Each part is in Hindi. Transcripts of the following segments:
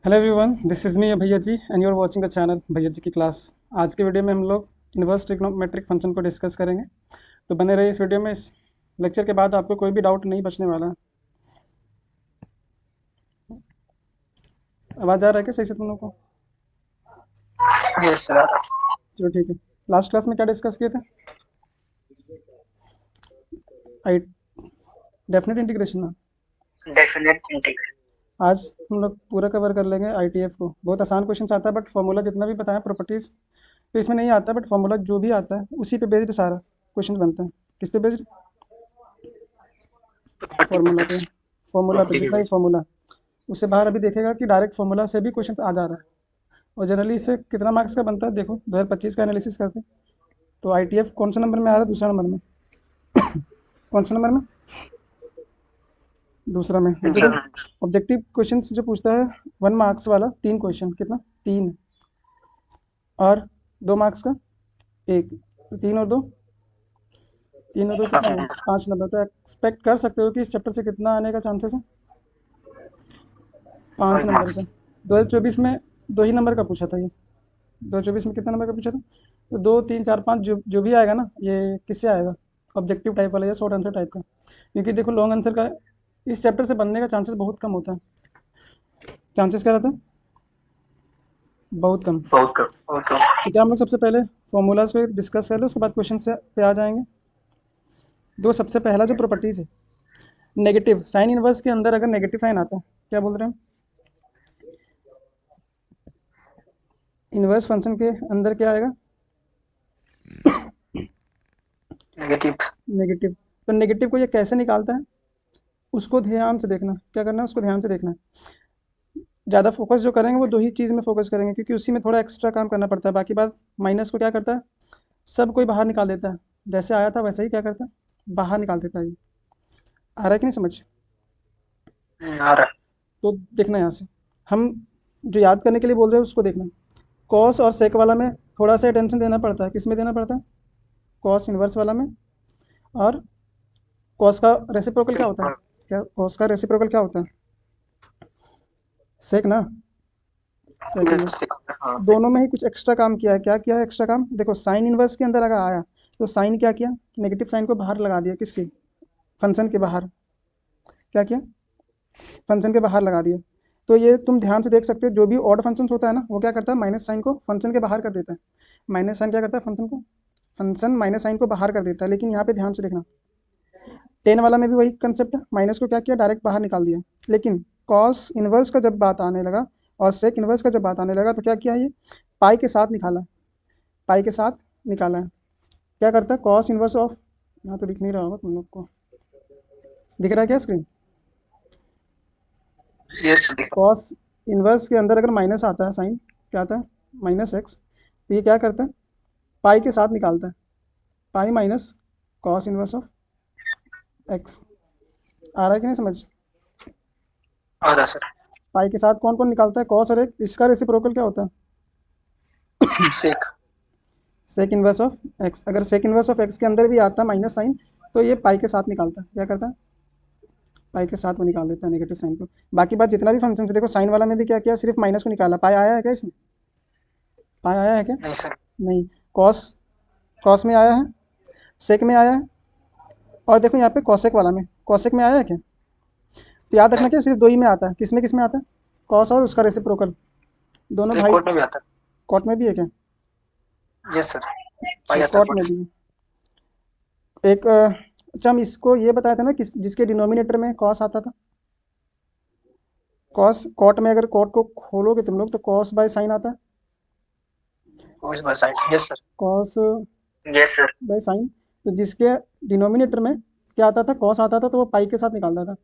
Hello everyone, this is me Bhaiya ji and you are watching the channel Bhaiya ji की क्लास। आज के वीडियो में हम लोग इन्वर्स ट्रिग्नोमेट्रिक फंक्शन को डिस्कस करेंगे। तो बने रहिए इस वीडियो में। इस लेक्चर के बाद आपको कोई भी डाउट नहीं बचने वाला है। आवाज़ आ रहा है क्या सही से तुम लोग को? Yes sir. चलो ठीक है। लास्ट क्लास में क्या डिस्कस किए थे? आई डेफिनेट इंटीग्रेशन ना। Definite integral. आज हम लोग पूरा कवर कर लेंगे आईटीएफ को। बहुत आसान क्वेश्चन आता है, बट फॉर्मूला जितना भी बताया प्रॉपर्टीज़ तो इसमें नहीं आता, बट फॉर्मूला जो भी आता है उसी पे बेस्ड सारा क्वेश्चन बनता है। किस पे बेस्ड? फॉर्मूला पे। फॉर्मूला पे जितना भी फॉर्मूला उससे बाहर अभी देखेगा कि डायरेक्ट फॉर्मूला से भी क्वेश्चन आ जा रहा है। और जनरली इससे कितना मार्क्स का बनता है देखो, 2025 का एनालिसिस करते हैं। तो आईटीएफ कौन से नंबर में आ रहा है? दूसरा नंबर में। कौन से नंबर में? दूसरा में। तो देखो, ऑब्जेक्टिव क्वेश्चंस जो पूछता है 1 मार्क्स वाला, 3 क्वेश्चन, कितना? 3। और 2 मार्क्स का एक। तो 3 और 2 कितना हुआ? 5 नंबर। तो एक्सपेक्ट कर सकते हो कि इस चैप्टर से कितना आने का चांसेस है? 5 नंबर का। 2024 में 2 ही नंबर का पूछा था ये। 2024 में कितना नंबर का पूछा था? तो 2, 3, 4, 5 जो जो भी आएगा ना, ये किससे आएगा? ऑब्जेक्टिव टाइप वाला या शॉर्ट आंसर टाइप का। क्योंकि देखो, लॉन्ग आंसर का इस चैप्टर से बनने का चांसेस बहुत कम होता है। चांसेस क्या रहता है? बहुत कम। बहुत कम, बहुत कम। तो क्या हम लोग सबसे पहले फॉर्मूलाज पे डिस्कस कर लो, उसके बाद क्वेश्चन से पे आ जाएंगे। दो, सबसे पहला जो प्रॉपर्टीज है, नेगेटिव साइन इनवर्स के अंदर अगर नेगेटिव साइन आता है, क्या बोल रहे हैं? इनवर्स फंक्शन के अंदर क्या आएगा? नेगेटिव। नेगेटिव। तो नेगेटिव को ये कैसे निकालता है, उसको ध्यान से देखना। क्या करना है? उसको ध्यान से देखना है। ज़्यादा फोकस जो करेंगे वो दो ही चीज़ में फोकस करेंगे, क्योंकि उसी में थोड़ा एक्स्ट्रा काम करना पड़ता है। बाकी बात माइनस को क्या करता है, सब कोई बाहर निकाल देता है। जैसे आया था वैसे ही क्या करता है, बाहर निकाल देता है। ये आ रहा है कि नहीं समझ? आ रहा तो देखना यहाँ से, हम जो याद करने के लिए बोल रहे हैं उसको देखना। कॉस और सेक वाला में थोड़ा सा अटेंशन देना पड़ता है। किस में देना पड़ता है? कॉस इनवर्स वाला में। और कॉस का रेसिप्रोकल क्या होता है? है। क्या कॉस का रेसिप्रोकल क्या होता है? सेक ना। Sec inverse. हाँ। दोनों में ही कुछ एक्स्ट्रा काम किया है। क्या किया है एक्स्ट्रा काम? देखो, साइन इनवर्स के अंदर अगर आया तो साइन क्या किया? नेगेटिव साइन को बाहर लगा दिया। किसके? फंक्शन के बाहर। क्या किया? फंक्शन के बाहर लगा दिया। तो ये तुम ध्यान से देख सकते हो, जो भी ऑड फंक्शन होता है ना, वो क्या करता है, माइनस साइन को फंक्शन के बाहर कर देता है। माइनस साइन क्या करता है? फंक्शन माइनस साइन को बाहर कर देता है। लेकिन यहाँ पे ध्यान से देखना, 10 वाला में भी वही कंसेप्ट है। माइनस को क्या किया? डायरेक्ट बाहर निकाल दिया। लेकिन कॉस इनवर्स का जब बात आने लगा और सेक इनवर्स का जब बात आने लगा, तो क्या किया? ये पाई के साथ निकाला। पाई के साथ निकाला है। क्या करता है? कॉस इनवर्स ऑफ, यहाँ तो दिख नहीं रहा होगा तुम लोग को, दिख रहा है क्या स्क्रीन? यस। कॉस इनवर्स के अंदर अगर माइनस आता है साइन, क्या आता है? Minus x. तो ये क्या करता है? पाई के साथ निकालता है। Pi minus cos inverse of X. आ रहा है कि नहीं समझ? आ रहा सर। पाई के साथ कौन कौन निकालता है? कॉस और एक। इसका रेसिप्रोकल क्या होता है? Sec. Sec inverse of X. अगर सेक इनवर्स ऑफ एक्स के अंदर भी आता है माइनस साइन, तो ये पाई के साथ निकालता है। क्या करता है? पाई के साथ वो निकाल देता है नेगेटिव साइन को। बाकी बात जितना भी फंक्शन है, देखो साइन वाला में भी क्या किया? सिर्फ माइनस को निकाला। पाई आया है क्या इसमें? पाई आया है क्या? नहीं सर। नहीं। कॉस, कॉस में आया है, सेक में आया है, और देखो यहाँ पे कॉसेक वाला में, कॉसेक में आया है क्या? तो याद रखना नहीं क्या, सिर्फ दो ही में आता है। किस में आता है? कॉस और उसका रेसिप्रोकल। दोनों सर, एक भाई। कोट में भी आता कॉट में भी है क्या? है। Yes sir. पाई अच्छा, आता कॉट कोट। में भी है। एक अच्छा, हम इसको ये बताया था ना, किस जिसके डिनोमिनेटर में कॉस आता था। कॉस, कॉट में अगर कॉट को खोलोगे तुम लोग तो कॉस बाय साइन आता है। वो इस बार side. Yes sir. Cos yes sir. By sine. तो जिसके डिनोमिनेटर में क्या आता था? कॉस आता था, तो वो पाई के साथ निकालता था।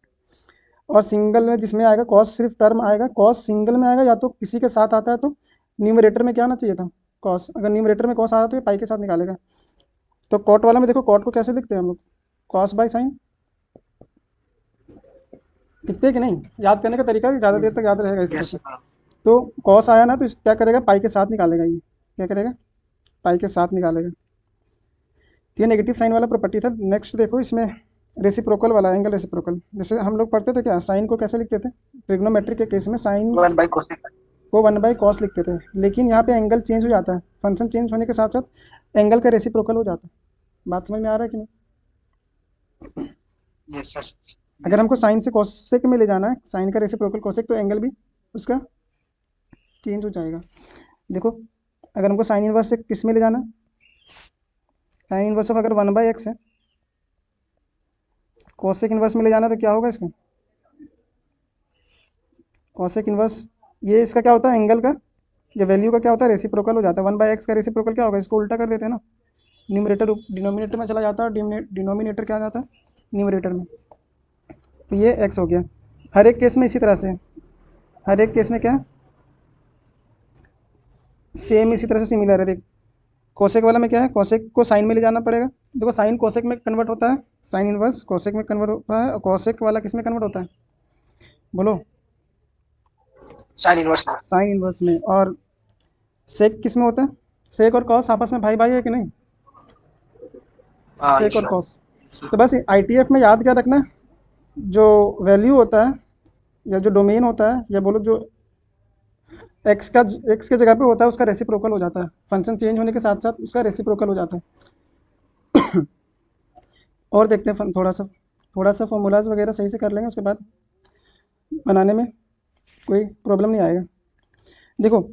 और सिंगल में जिसमें आएगा कॉस, सिर्फ टर्म आएगा। कॉस सिंगल में आएगा या तो किसी के साथ आता है, तो न्यूमरेटर में क्या आना चाहिए था? कॉस। अगर न्यूमरेटर में कॉस आ रहा है तो ये पाई के साथ निकालेगा। तो कॉट वाला में देखो, कॉट को कैसे लिखते हैं हम लोग? Cos by sine. लिखते हैं कि नहीं? याद करने का तरीका ज़्यादा देर तक याद रहेगा इस तरह यस से। सर। तो कॉस आया ना, तो क्या करेगा? पाई के साथ निकालेगा। ये क्या करेगा? पाई के साथ निकालेगा। तो ये नेगेटिव साइन वाला प्रॉपर्टी था। नेक्स्ट देखो इसमें, रेसिप्रोकल वाला एंगल रेसिप्रोकल, जैसे हम लोग पढ़ते थे क्या, साइन को कैसे लिखते थे ट्रिग्नोमेट्री के केस में, साइन 1/cosec। को 1/cos लिखते थे, लेकिन यहाँ पे एंगल चेंज हो जाता है, फंक्शन चेंज होने के साथ साथ एंगल का रेसिप्रोकल हो जाता है। बात समझ में आ रहा है कि नहीं? Yes sir. अगर हमको साइन से कोसेक में ले जाना है, साइन का रेसिप्रोकल कोसेक, तो एंगल भी उसका चेंज हो जाएगा। देखो, अगर हमको साइन इनवर्स से किस में ले जाना है, साइन इनवर्स ऑफ अगर 1/x है, कोसेक इनवर्स में ले जाना है, तो क्या होगा इसका, कोसेक इनवर्स, ये इसका क्या होता है एंगल का, ये वैल्यू का क्या होता है रेसिप्रोकल हो जाता है। 1/x का रेसिप्रोकल क्या होगा, इसको उल्टा कर देते हैं ना, न्यूमरेटर डिनोमिनेटर में चला जाता है और डिनोमिनेटर क्या आ जाता है न्यूमरेटर में, तो ये x हो गया। हर एक केस में इसी तरह से, हर एक केस में क्या सेम इसी तरह से सिमिलर है। देख, कोसेक वाला में क्या है, कोसेक को साइन में ले जाना पड़ेगा, देखो साइन कोसेक में कन्वर्ट होता है, साइन इनवर्स कोसेक में कन्वर्ट होता है, और कोसेक वाला किस में कन्वर्ट होता है, बोलो, साइन इनवर्स में। साइन इनवर्स में। और सेक किस में होता है, सेक और कॉस आपस में भाई भाई है कि नहीं, हाँ सेक यस और सर। कॉस। तो बस आईटीएफ में याद क्या रखना, जो वैल्यू होता है या जो डोमेन होता है, या बोलो जो एक्स के जगह पे होता है, उसका रेसिप्रोकल हो जाता है, फंक्शन चेंज होने के साथ साथ उसका रेसिप्रोकल हो जाता है। और देखते हैं थोड़ा सा फॉर्मूलाज वगैरह सही से कर लेंगे, उसके बाद बनाने में कोई प्रॉब्लम नहीं आएगा। देखो,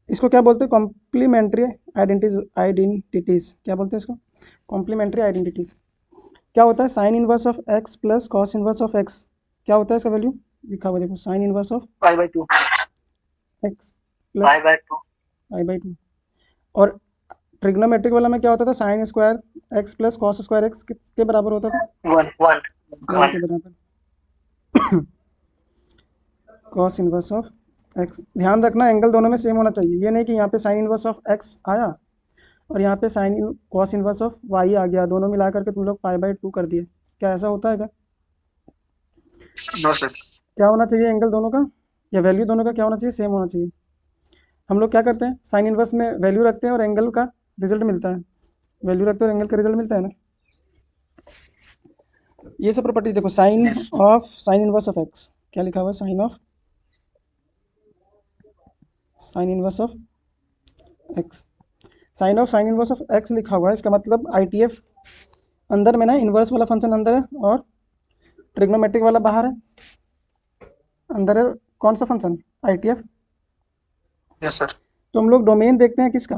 इसको क्या बोलते हैं, कॉम्प्लीमेंट्री आइडेंटिटीज, क्या बोलते हैं इसको, कॉम्प्लीमेंट्री आइडेंटिटीज। क्या होता है, sine inverse of x plus cos inverse of x, क्या होता है इसका वैल्यू लिखा हुआ, देखो sign inverse of 5/2। X plus 5/2। i/2। और ट्रिग्नोमेट्रिक वाला में क्या होता था, sine square x plus cos square x के बराबर होता था, 1 1 वन 1। के बराबर, कॉस इनवर्स ऑफ एक्स। ध्यान रखना एंगल दोनों में सेम होना चाहिए, ये नहीं कि यहाँ पे साइन इनवर्स ऑफ एक्स आया और यहाँ पे कॉस इनवर्स ऑफ वाई आ गया, दोनों मिला करके तुम लोग पाई/2 कर दिए, क्या ऐसा होता है क्या? No sir. क्या होना चाहिए एंगल दोनों का, या वैल्यू दोनों का क्या होना चाहिए, सेम होना चाहिए। हम लोग क्या करते हैं, साइन इनवर्स में वैल्यू रखते हैं और एंगल का रिजल्ट मिलता है, वैल्यू रखते हैं और एंगल का रिजल्ट मिलता है ना। ये सब प्रॉपर्टी देखो, साइन इनवर्स ऑफ एक्स, क्या लिखा हुआ है, sine inverse of x, sign inverse of x लिखा हुआ है, इसका मतलब आईटीएफ अंदर में ना, इनवर्स वाला फंक्शन अंदर है और ट्रिग्नोमेट्रिक वाला बाहर है, अंदर है कौन सा फंक्शन, आईटीएफ। Yes sir. तो हम लोग डोमेन देखते हैं किसका,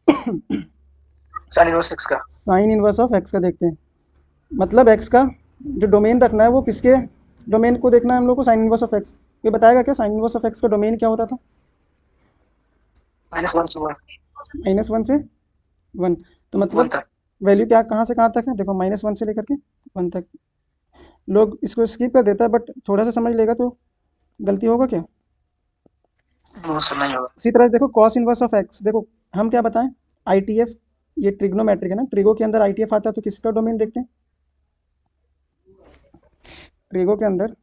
साइन इनवर्स एक्स का। साइन इनवर्स ऑफ एक्स का देखते हैं, मतलब एक्स का जो डोमेन रखना है वो किसके डोमेन को देखना है हम लोग को, साइन इनवर्स ऑफ एक्स। ये बताएगा क्या, साइन इनवर्स ऑफ एक्स का डोमेन क्या होता था, -1 से 1। -1 से 1, तो 1 मतलब तक। वैल्यू क्या कहाँ से कहाँ तक है, देखो -1 से लेकर के 1 तक। लोग इसको स्किप कर देता है, बट थोड़ा सा समझ लेगा तो गलती होगा क्या। नो सर, नहीं होगा। उसी तरह देखो कॉस इनवर्स ऑफ एक्स, देखो हम क्या बताएं, आईटीएफ, ये ट्रिग्नोमेट्रिक है ना, ट्रिगो के अंदर आईटीएफ आता है, तो किसका डोमेन देखते हैं, ट्रिगो के अंदर,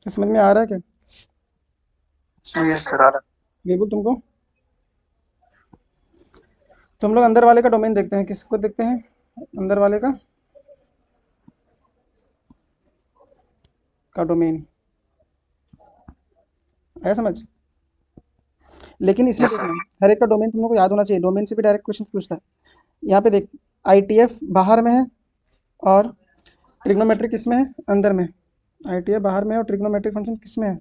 समझ में आ रहा है क्या, यस सर, आ रहा। बिल्कुल तुमको। तो हम लोग अंदर वाले का डोमेन देखते हैं, किसको देखते हैं, अंदर वाले का डोमेन, आया समझ। लेकिन इसमें यस सर। देखना, हर एक का डोमेन तुम लोग को याद होना चाहिए, डोमेन से भी डायरेक्ट क्वेश्चन पूछता है। यहाँ पे देख, आईटीएफ बाहर में है और ट्रिग्नोमेट्रिक किस में है, अंदर में। आईटीएफ बाहर में है और ट्रिग्नोमेट्रिक फंक्शन किस में है,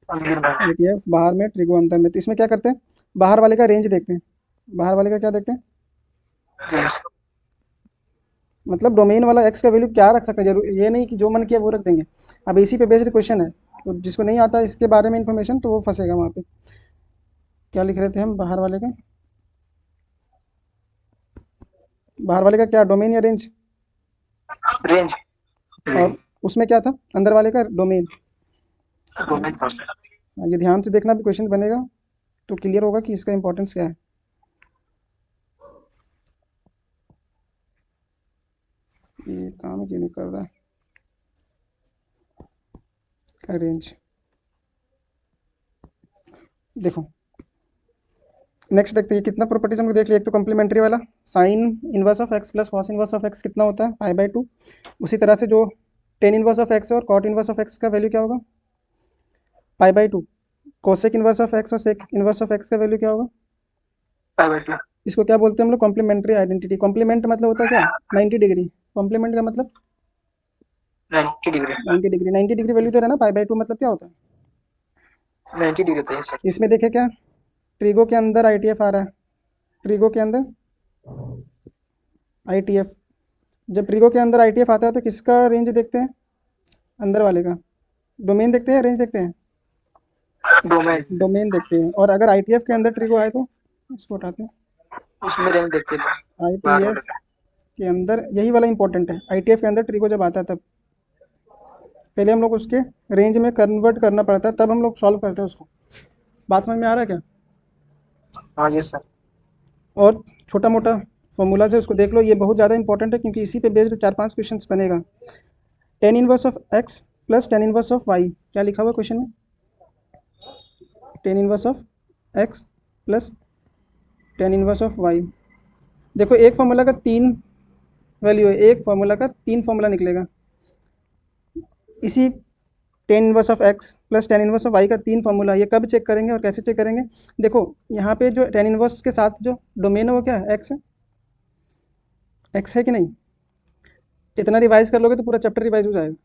अंदर में। आईटीएफ बाहर में, ट्रिगो अंदर में। तो इसमें क्या करते हैं, बाहर वाले का रेंज देखते हैं, बाहर वाले का क्या देखते हैं, यस। मतलब डोमेन वाला एक्स का वैल्यू क्या रख सकते हैं, जरूर ये नहीं कि जो मन किया वो रख देंगे। अब इसी पे बेस्ड क्वेश्चन है, तो जिसको नहीं आता इसके बारे में इन्फॉर्मेशन, तो वो फंसेगा वहाँ पे। क्या लिख रहे थे हम, बाहर वाले का क्या डोमेन या रेंज, रेंज। और उसमें क्या था अंदर वाले का डोमेन। Domain first. ये ध्यान से देखना, भी क्वेश्चन बनेगा तो क्लियर होगा कि इसका इंपॉर्टेंस क्या है। ये काम क्यों नहीं कर रहा है, का रेंज, देखो नेक्स्ट देखते हैं कितना प्रॉपर्टीज हमको देख लिया। एक तो कॉम्प्लीमेंट्री वाला, sign inverse of x plus cos inverse of x कितना होता है, पाई/2। उसी तरह से जो टेन इनवर्स ऑफ एक्स और कॉट इनवर्स ऑफ एक्स का वैल्यू क्या होगा, पाई/2। कोसेक इनवर्स ऑफ एक्स और सेक इनवर्स ऑफ एक्स का वैल्यू क्या होगा। पाई/2। इसको क्या बोलते हैं हम लोग, कॉम्प्लीमेंट्री आइडेंटिटी। कॉम्प्लीमेंट मतलब होता है क्या, 90 डिग्री। कॉम्प्लीमेंट का मतलब 90 डिग्री। 90 डिग्री। 90 डिग्री वैल्यू दे रहा है ना, पाई/2 मतलब क्या होता है। 90 डिग्री होता है सर। इसमें देखे क्या, ट्रिगो के अंदर ITF आ रहा है, ट्रिगो के अंदर ITF। जब ट्रिगो के अंदर ITF आता है तो किसका रेंज देखते हैं, अंदर वाले का। डोमेन देखते हैं, रेंज देखते हैं, डोमेन। डोमेन देखते हैं। और अगर ITF के अंदर ट्रिगो आए तो इसको उठाते हैं, उसमें रेंज देखते हैं बाहर ITF वाले का। के अंदर, यही वाला इंपॉर्टेंट है। ITF के अंदर ट्रिगो जब आता है तब पहले हम लोग उसके रेंज में कन्वर्ट करना पड़ता है, तब हम लोग सॉल्व करते हैं उसको। बात समझ में आ रहा है क्या। हाँ यस सर। और छोटा मोटा फॉर्मूला है उसको देख लो, ये बहुत ज़्यादा इंपॉर्टेंट है क्योंकि इसी पे बेस्ड 4-5 क्वेश्चन बनेगा। Tan inverse of x plus tan inverse of Y, क्या लिखा हुआ क्वेश्चन में, tan inverse of x plus tan inverse of Y. देखो एक फार्मूला का 3 वैल्यू है, एक फार्मूला का 3 फार्मूला निकलेगा। इसी tan inverse of x plus tan inverse of Y का 3 फार्मूला, ये कब चेक करेंगे और कैसे चेक करेंगे। देखो यहाँ पे जो टेन इनवर्स के साथ जो डोमेन है वो क्या है, एक्स है, एक्स है कि नहीं। इतना रिवाइज कर लोगे तो पूरा चैप्टर रिवाइज हो जाएगा,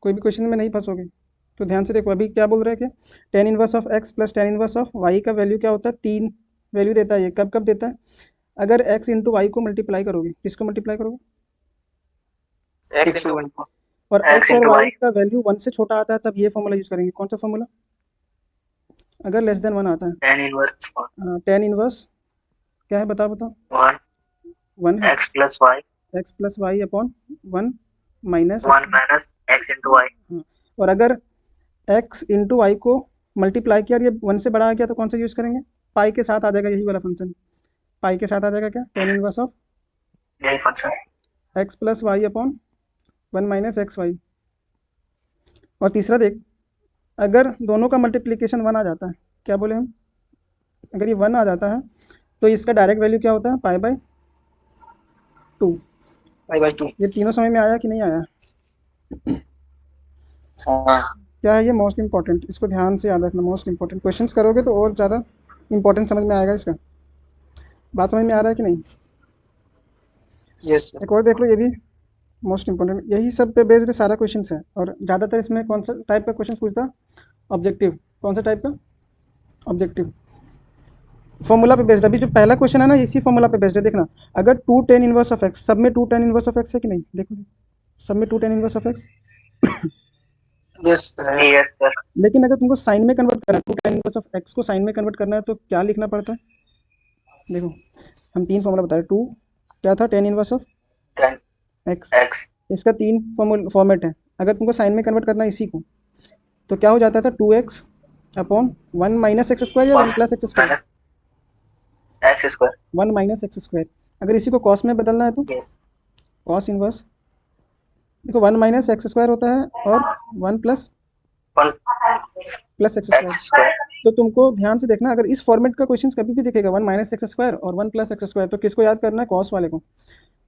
कोई भी क्वेश्चन में नहीं फंसोगे। तो ध्यान से देखो, अभी क्या बोल रहे हैं कि tan inverse of x plus tan inverse of Y का वैल्यू क्या होता है, 3 वैल्यू देता है। ये कब कब देता है, अगर एक्स इंटू वाई को मल्टीप्लाई करोगे, किसको मल्टीप्लाई करोगे, एक्स वन को। और एक्स एक्स और इंटू वाई वाई। का वैल्यू 1 से छोटा आता है तब ये फॉर्मूला यूज़ करेंगे। कौन सा फॉर्मूला, अगर लेस देन 1 आता है। टेन इनवर्स टेन इनवर्स क्या है, बताओ बताओ। 1 1 है, X plus Y. X plus Y upon 1 minus 1 minus X into Y. हाँ। और अगर एक्स इंटू वाई को मल्टीप्लाई किया और ये 1 से बड़ा आ गया तो कौन सा यूज़ करेंगे, पाई के साथ आ जाएगा, यही वाला फंक्शन पाई के साथ आ जाएगा। क्या, टेन इनवर्स ऑफ यही function. X plus Y upon 1 minus X Y. और तीसरा देख, अगर दोनों का मल्टीप्लिकेशन 1 आ जाता है, क्या बोले हम, अगर ये 1 आ जाता है तो इसका डायरेक्ट वैल्यू क्या होता है, पाई/2। पाई/2। ये तीनों समझ में आया कि नहीं आया, हाँ क्या है ये मोस्ट इंपॉर्टेंट, इसको ध्यान से याद रखना। मोस्ट इंपॉर्टेंट क्वेश्चंस करोगे तो और ज़्यादा इंपॉर्टेंट समझ में आएगा इसका। बात समझ में आ रहा है कि नहीं। Yes sir. एक और देख लो, ये भी मोस्ट इंपॉर्टेंट, यही सब पे बेस्ड सारा क्वेश्चन है। और ज़्यादातर इसमें कौन सा टाइप का क्वेश्चन पूछता, ऑब्जेक्टिव। कौन सा टाइप का, ऑब्जेक्टिव, फॉर्मूला पे बेस्ड। अभी जो पहला क्वेश्चन है ना, इसी फॉर्मूला पे बेस्ड है। देखना, अगर 2 टेन इनवर्स ऑफ एक्स, सब में 2 टेन इनवर्स ऑफ एक्स है कि नहीं, देखो सब में 2 ten inverse of x. Yes sir. Yes sir. लेकिन अगर तुमको साइन में कन्वर्ट करना है, 2 टेन इनवर्स ऑफ एक्स को साइन में कन्वर्ट करना है तो क्या लिखना पड़ता है। देखो हम 3 फॉर्मूला बता रहे, 2 क्या था, ten inverse of 10 x, x. इसका 3 फॉर्मेट है। अगर तुमको साइन में कन्वर्ट करना है इसी को, तो क्या हो जाता था, 2x upon 1 minus x square या 1 plus x square, minus x square. 1 minus x square. अगर इसी को कॉस में बदलना है तो यस। कॉस इनवर्स, देखो 1 माइनस एक्स स्क्वायर होता है और 1 plus 1 plus x square. X square. तो तुमको ध्यान से देखना, अगर इस फॉर्मेट का क्वेश्चन कभी भी दिखेगा 1 माइनस एक्स स्क्वायर और 1 प्लस एक्स स्क्वायर, तो किसको याद करना है, कॉस वाले को।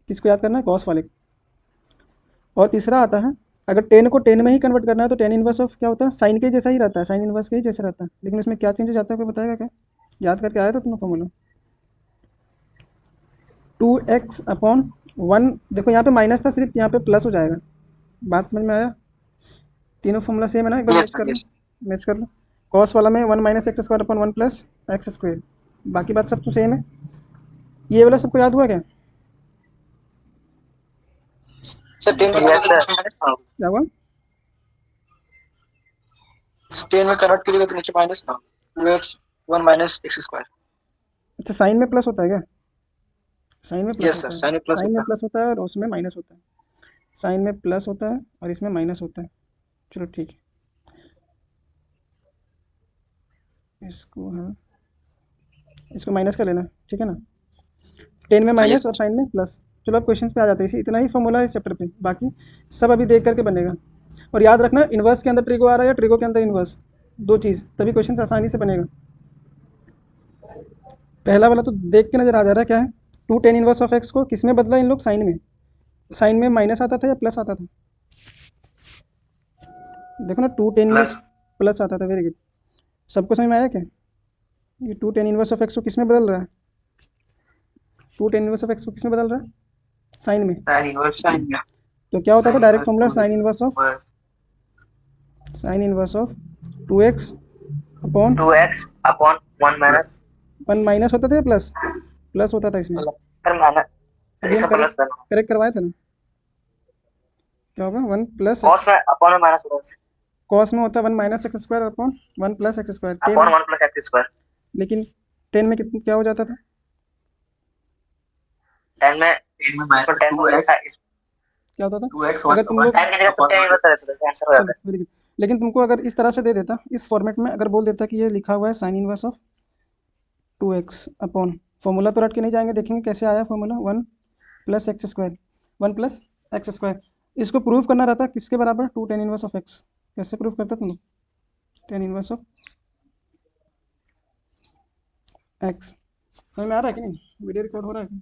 किसको याद करना है, कॉस वाले को। और तीसरा आता है, अगर 10 को 10 में ही कन्वर्ट करना है तो टेन इनवर्स ऑफ क्या होता है, साइन के जैसा ही रहता है, साइन इनवर्स के ही जैसा रहता है। लेकिन उसमें क्या चेंजेस आता है, कोई बताएगा क्या, याद करके आया था तुम्हें फॉर्मूला, 2x अपॉन 1। देखो यहाँ पे माइनस था, सिर्फ यहाँ पे प्लस हो जाएगा। बात समझ में आया, तीनों फॉर्मूला सेम है ना, एक बार यस मैच कर लो, यस। मैच कर लो। कॉस वाला में 1 minus x square upon 1 plus x square, बाकी बात सब तो सेम है। ये वाला सबको याद हुआ क्या, सर 10 में यस सर। क्या हुआ, 10 में कन्वर्ट कीजिएगा तो नीचे माइनस ना 2x 1 माइनस एक्स स्क्वायर। अच्छा साइन में प्लस होता है क्या, साइन में प्लस यस सर। होता है, साइन प्लस साइन में होता प्लस होता है और उसमें माइनस होता है। साइन में प्लस होता है और इसमें माइनस होता है। चलो ठीक है, इसको हाँ, इसको माइनस कर लेना, ठीक है ना। 10 में है। माइनस यस और साइन में प्लस। चलो अब क्वेश्चन पे आ जाते हैं, इसी इतना ही फॉर्मूला है इस चैप्टर पे, बाकी सब अभी देख करके बनेगा। और याद रखना, इन्वर्स के अंदर ट्रिगो आ रहा है या ट्रिगो के अंदर इन्वर्स, दो चीज़, तभी क्वेश्चन आसानी से बनेगा। पहला वाला तो देख के नजर आ जा रहा है क्या है, two tan inverse of X को किस में बदला इन लोग, साइन में माइनस आता था या प्लस आता था, देखो ना two tan inverse plus. Plus आता था, वेरी गुड। सबको समझ में आया क्या, ये two tan inverse of X को किस में बदल रहा है, two tan inverse of X को किस में बदल रहा है, साइन में। साइन इनवर्स साइन में। तो क्या होता था sine direct inverse formula, two sine inverse of two x upon two x upon one minus. One minus होता था या प्लस, प्लस होता था इसमें। फिर माइनस, अभी हम इसमें करेक्ट प्लस करना। करेक्ट करवाए थे ना, क्या होगा वन प्लस कॉस एक्स, में अपॉन में माइनस प्लस कॉस में होता है one minus x square upon one plus x square tan upon में। One plus x square. लेकिन टेन में कितना क्या हो जाता था, 10 में माइनस टू एक्स क्या होता था टू एक्स अगर तुम लोग, 10 की जगह तो 10 इनवर्स कर देते थे, आंसर हो चलो जाता वेरी गुड। लेकिन तुमको अगर इस तरह से दे देता, इस फॉर्मेट में अगर बोल देता कि ये लिखा हुआ है sine inverse of two x upon, formula तो रट के नहीं जाएंगे, देखेंगे कैसे आया formula, one plus x square, one plus x square. इसको प्रूव करना रहता किसके बराबर, two tan inverse of X. कैसे प्रूव करता तुम लोग, टेन इनवर्स ऑफ एक्स। समझ में आ रहा है कि नहीं, वीडियो रिकॉर्ड हो रहा है कि?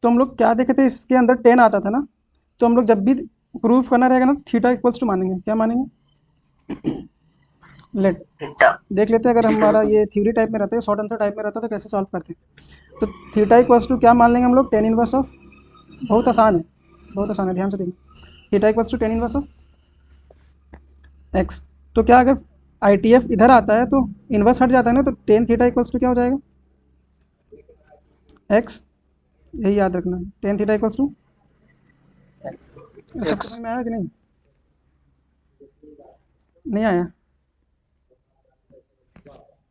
तो हम लोग क्या देखे थे, इसके अंदर टेन आता था ना, तो हम लोग जब भी प्रूफ करना रहेगा ना, थीटा इक्वल्स टू मानेंगे, क्या मानेंगे, लेट है। देख लेते हैं, अगर हमारा ये थ्योरी टाइप में रहता है, शॉर्ट आंसर टाइप में रहता है, तो कैसे सॉल्व करते हैं। तो थीटा इक्वल्स टू क्या मान लेंगे हम लोग, टेन इनवर्स ऑफ, बहुत आसान है, बहुत आसान है, ध्यान से देखना, theta equals to tan inverse of x. तो क्या अगर आई टी एफ इधर आता है तो इन्वर्स हट जाता है ना, तो टेन थीटा इक्वल्स टू क्या हो जाएगा, एक्स, यही याद रखना है, टेन थीटा इक्वल्स टू, सबको एक्स समझ में आया कि नहीं, नहीं आया,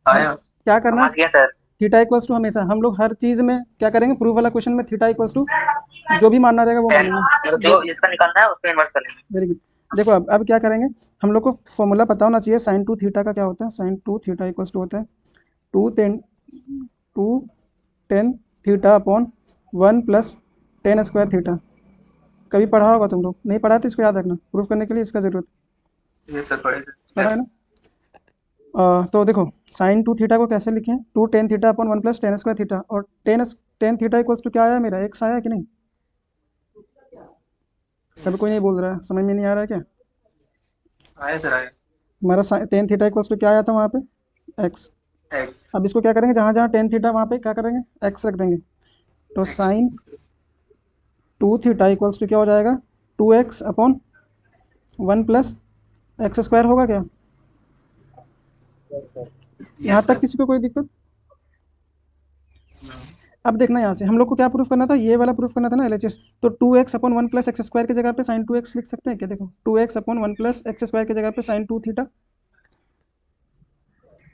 आया। क्या करना है, समझ गया सर। थीटा इक्वल्स टू हमेशा हम लोग हर चीज़ में क्या करेंगे, प्रूफ वाला क्वेश्चन में थीटा इक्वल्स टू जो भी मानना रहेगा वो 10 मानेंगे, मतलब जो, जो जिसका निकालना है उसको इन्वर्स कर लेंगे। Very good. देखो अब क्या करेंगे, हम लोग को फॉर्मूला पता होना चाहिए, साइन टू थीटा का क्या होता है, sine two theta equals to होता है two tan, two tan theta upon one plus tan square theta. कभी पढ़ा होगा तुम लोग, नहीं पढ़ा तो इसको याद रखना, प्रूफ करने के लिए इसका ज़रूरत ये सर पढ़े पड़ा है थे। ना। तो देखो साइन टू थीटा को कैसे लिखें, two tan theta upon one plus tan square theta, और टेन थीटा इक्वल्स टू क्या आया मेरा, एक्स आया कि नहीं, सब कोई नहीं बोल रहा है, समझ में नहीं आ रहा है क्या, आए सर आए। हमारा टेन थीटा इक्वल्स टू क्या आया था वहाँ पे, एक्स। एक्स अब इसको क्या करेंगे, जहाँ जहाँ टेन थीटा वहाँ पे क्या करेंगे, एक्स रख देंगे, तो X sine two theta equals to क्या हो जाएगा, two x upon one plus x square होगा क्या, यहाँ यस तक सर। किसी को कोई दिक्कत। अब देखना यहाँ से हम लोग को क्या प्रूफ करना था, ये वाला प्रूफ करना था ना एल एच एस, तो two x upon one plus x square की जगह पे साइन टू एक्स लिख सकते हैं क्या, देखो two x upon one plus x square की जगह पे साइन टू थीटा,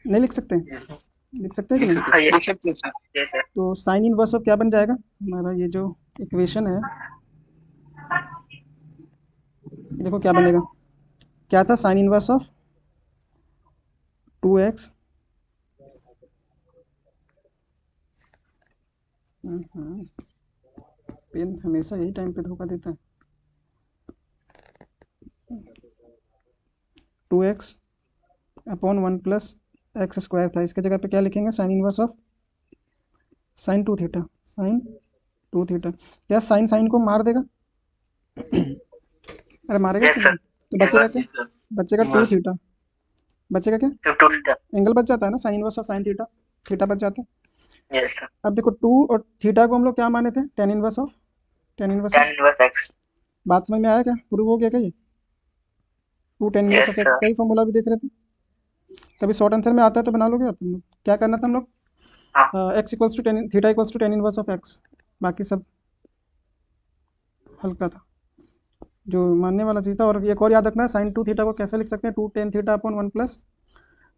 नहीं लिख सकते हैं, यस सर। लिख सकते हैं कि नहीं। हाँ ये लिख सकते हैं सर। Yes sir. तो साइन इनवर्स ऑफ क्या बन जाएगा, हमारा ये जो इक्वेशन है, देखो क्या बनेगा, क्या था sine inverse of two x, pen हमेशा यही टाइम पे धोखा देता है, two x upon one plus x square था, इसके जगह पे क्या लिखेंगे, sine inverse of sine two theta, sine two theta, क्या साइन साइन को मार देगा, अरे मारेगा यस कि सर। नहीं, तो बचेगा इनवर्स क्या, यस सर। बचेगा टू इनवर्स थीटा, बचेगा क्या, टू थीटा। एंगल बच जाता है ना, sine inverse of sine theta, theta बच जाता है। Yes sir. अब देखो टू और थीटा को हम लोग क्या माने थे, ten inverse of, ten inverse of, 10 inverse x. बात समझ में आया क्या, प्रूव हो गया क्या ये, two tan inverse yes of x sir. का ही फॉर्मूला भी देख रहे थे, कभी शॉर्ट आंसर में आता है तो बना लोगे आप लोग। क्या करना था हम हाँ लोग, x equals to tan, theta equals to tan inverse of x, बाकी सब हल्का था, जो मानने वाला चीज़ था। और एक और याद रखना है, साइन टू थीटा को कैसे लिख सकते हैं, two tan theta upon one plus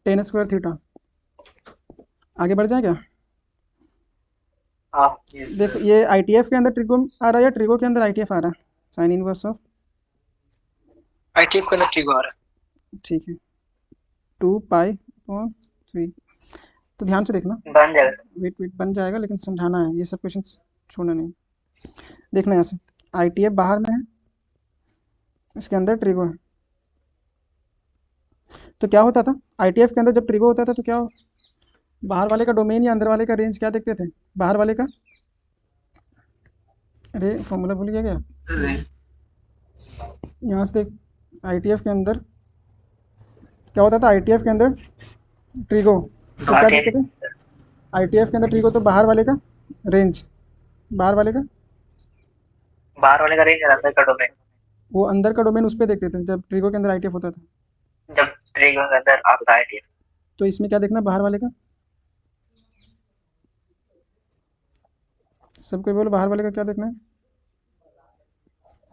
tan square theta. आगे बढ़ जाए क्या, हाँ यस देखो सर। ये आई टी एफ के अंदर ट्रिगो आ रहा है या ट्रिगो के अंदर आई टी एफ आ रहा है, sine inverse of, I T F का ट्रिक आ रहा ठीक है, टू पाई अपॉन थ्री। तो ध्यान से देखना, है, बन जाएगा सर। वेट वेट बन जाएगा, लेकिन समझाना है, ये सब क्वेश्चन छोड़ना नहीं। देखना यहाँ से, आई टी एफ बाहर में है, इसके अंदर ट्रिगो है, तो क्या होता था आई टी एफ के अंदर जब ट्रिगो होता था तो क्या बाहर वाले का डोमेन या अंदर वाले का रेंज क्या देखते थे? बाहर वाले का, अरे फॉर्मूला भूल गया क्या? यहाँ से देख, आईटीएफ के अंदर क्या होता था? आईटीएफ के अंदर ट्रिगो, तो क्या देखते थे? आईटीएफ के अंदर ट्रिगो तो बाहर वाले का रेंज, बाहर वाले का, बाहर वाले का रेंज अंदर का डोमेन, वो अंदर का डोमेन उस पर देखते थे जब ट्रिगो के अंदर आईटीएफ होता था। जब ट्रिगर के अंदर आता है टीएफ, तो इसमें क्या देखना, बाहर वाले का, सबको बोलो बाहर वाले का क्या देखना है?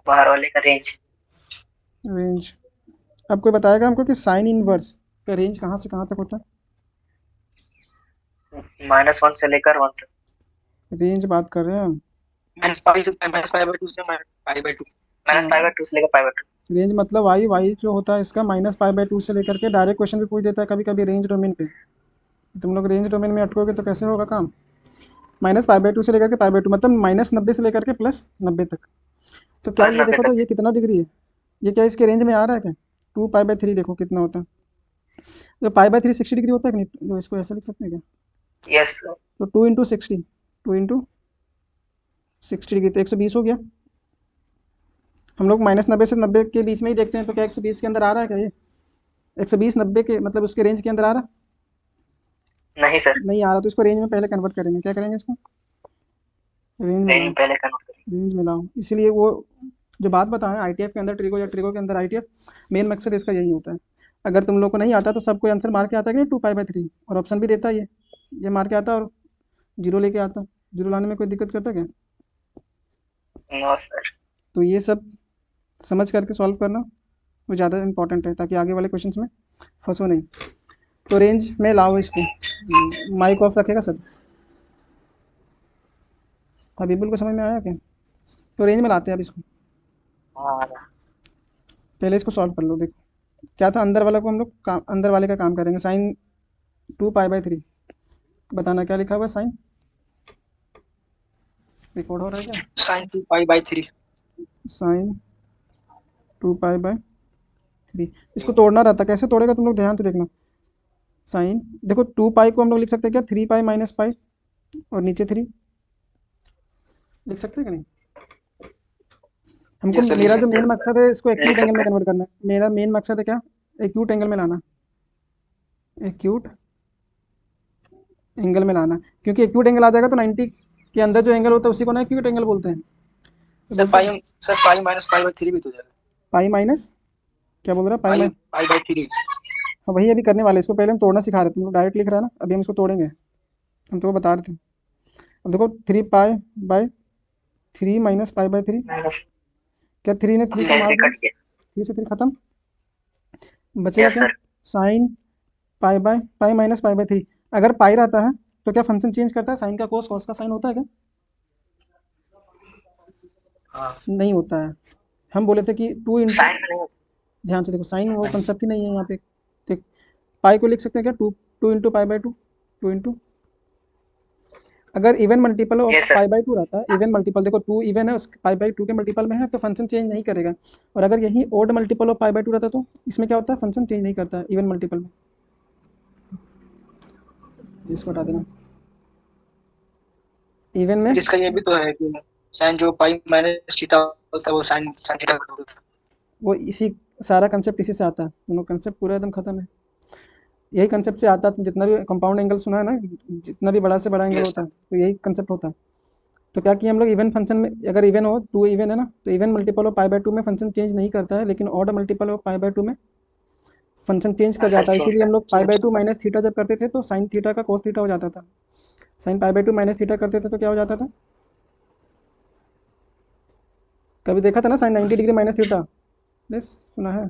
बाहर वाले का रेंज। रेंज। अब कोई बताएगा हमको कि साइन इनवर्स का रेंज कहाँ से कहाँ तक होता है? -1 से लेकर 1 तक। रेंज बात कर रहे हैं हम। -π से -π/2 से -π/2, -π/2 से लेकर π/2। रेंज मतलब वाई, वाई जो होता है इसका -π/2 से लेकर के, डायरेक्ट क्वेश्चन भी पूछ देता है कभी कभी रेंज डोमेन पे। तुम लोग रेंज डोमेन में अटकोगे तो कैसे होगा काम? -π/2 से लेकर के π/2 मतलब -90 से लेकर के +90 तक। तो क्या ये देखो, तो ये कितना डिग्री है? ये क्या इसके रेंज में आ रहा है क्या? 2π/3 देखो कितना होता है। जो π/3 60 डिग्री होता है कि नहीं? जो इसको ऐसे लिख सकते हैं क्या? यस। तो 2 × 60, 2 × 60 डिग्री तो 120 हो गया। हम लोग -90 से 90 के बीच में ही देखते हैं, तो क्या 120 के अंदर आ रहा है क्या ये? 120 90 के मतलब उसके रेंज के अंदर आ रहा? नहीं सर, नहीं आ रहा, तो इसको रेंज में पहले कन्वर्ट करेंगे। क्या करेंगे इसको? रेंज में रेंज लाओ, पहले कन्वर्ट करेंगे। रेंज में लाओ। इसलिए वो जो बात बताएं आईटीएफ के अंदर ट्रिगो या ट्रिगो के अंदर आईटीएफ, मेन मकसद इसका यही होता है। अगर तुम लोग को नहीं आता तो सब कोई आंसर मार के आता है कि 2π/3, और ऑप्शन भी देता है ये मार के आता और जीरो लेके आता। जीरो लाने में कोई दिक्कत करता क्या? No sir. तो ये सब समझ करके सॉल्व करना वो ज़्यादा इंपॉर्टेंट है, ताकि आगे वाले क्वेश्चंस में फंसो नहीं। तो रेंज में लाओ इसको। माइक ऑफ रखेगा सब? हबीबुल को समझ में आया क्या? तो रेंज में लाते हैं अब इसको। हाँ, पहले इसको सॉल्व कर लो। देखो क्या था, अंदर वाला को हम लोग काम, अंदर वाले का काम करेंगे। साइन 2π/3, बताना क्या लिखा हुआ है? साइन रिकॉर्ड हो रहा है क्या? sin 2π/3। साइन 2π/3, इसको तोड़ना रहता, कैसे तोड़ेगा तुम लोग ध्यान से देखना। साइन देखो 2π को हम लोग लिख सकते हैं क्या? 3π - π, और नीचे 3 लिख सकते हैं कि नहीं? हमको Yes, sir, मेरा लिख जो सकते मेन हैं। मकसद है इसको लिख एक्यूट एंगल सकते में हैं। कन्वर्ट करना है। मेरा मेन मकसद है क्या? एक्यूट एंगल में लाना, एक्यूट एंगल में लाना। क्योंकि एक्यूट एंगल आ जाएगा तो 90 के अंदर जो एंगल होता है उसी को ना एक्यूट एंगल बोलते हैं। तो सर बोलते पाई -π/3 भी तो जाएगा। पाई माइनस, क्या बोल रहा है? पाई π/3। हाँ, वही अभी करने वाले हैं। इसको पहले हम तोड़ना सिखा रहे थे, तुम लोग डायरेक्ट लिख रहा है ना, अभी हम इसको तोड़ेंगे। हम तो वो बता रहे थे। अब देखो 3π/3 - π/3, माइनस क्या 3 ने 3 को मार 3 दिया? कट गया। 3 से 3 खत्म, बचेगा यस क्या? सर। Sine pi minus π/3। अगर पाई रहता है तो क्या फंक्शन चेंज करता है? साइन का कोस, कोस का साइन होता है क्या? हाँ, नहीं होता है। हम बोले थे कि 2 × साइन में नहीं होता। ध्यान से देखो, साइन वो कंसेप्ट ही नहीं है यहाँ पे। देख, पाई को लिख सकते हैं क्या? 2 × π/2, अगर even multiple of yes sir. π/2 रहता है, इवन मल्टीपल देखो 2 इवन है, उस π/2 के मल्टीपल में है तो फंक्शन चेंज नहीं करेगा। और अगर यही ओड मल्टीपल ऑफ π/2 रहता तो इसमें क्या होता है? फंक्शन चेंज नहीं करता है इवन मल्टीपल में। इसको हटा देना। इवन में सर इसका ये भी तो है कि साइन जो पाई माइनस थीटा होता है वो साइन साइन थीटा का होता है। वो इसी, सारा कंसेप्ट इसी से आता है। दोनों कंसेप्ट पूरा एकदम खत्म है, यही कंसेप्ट से आता है। जितना भी कंपाउंड एंगल सुना है ना, जितना भी बड़ा से बड़ा एंगल यस होता सर। है तो यही कंसेप्ट होता है। तो क्या किया हम लोग, इवन फंक्शन में अगर इवन हो, 2 इवन है ना, तो इवन मल्टीपल ऑफ π/2 में फंक्शन चेंज नहीं करता है, लेकिन ऑड मल्टीपल ऑफ π/2 में फंक्शन चेंज कर फंक्शन जाता है। चेंज इसीलिए हम लोग कर π/2 माइनस थीटा जब करते थे तो साइन थीटा का कोस थीटा हो जाता था। साइन π/2 माइनस थीटा करते थे तो क्या हो जाता था? कभी देखा था ना साइन 90 डिग्री माइनस थीटा? नहीं सुना है?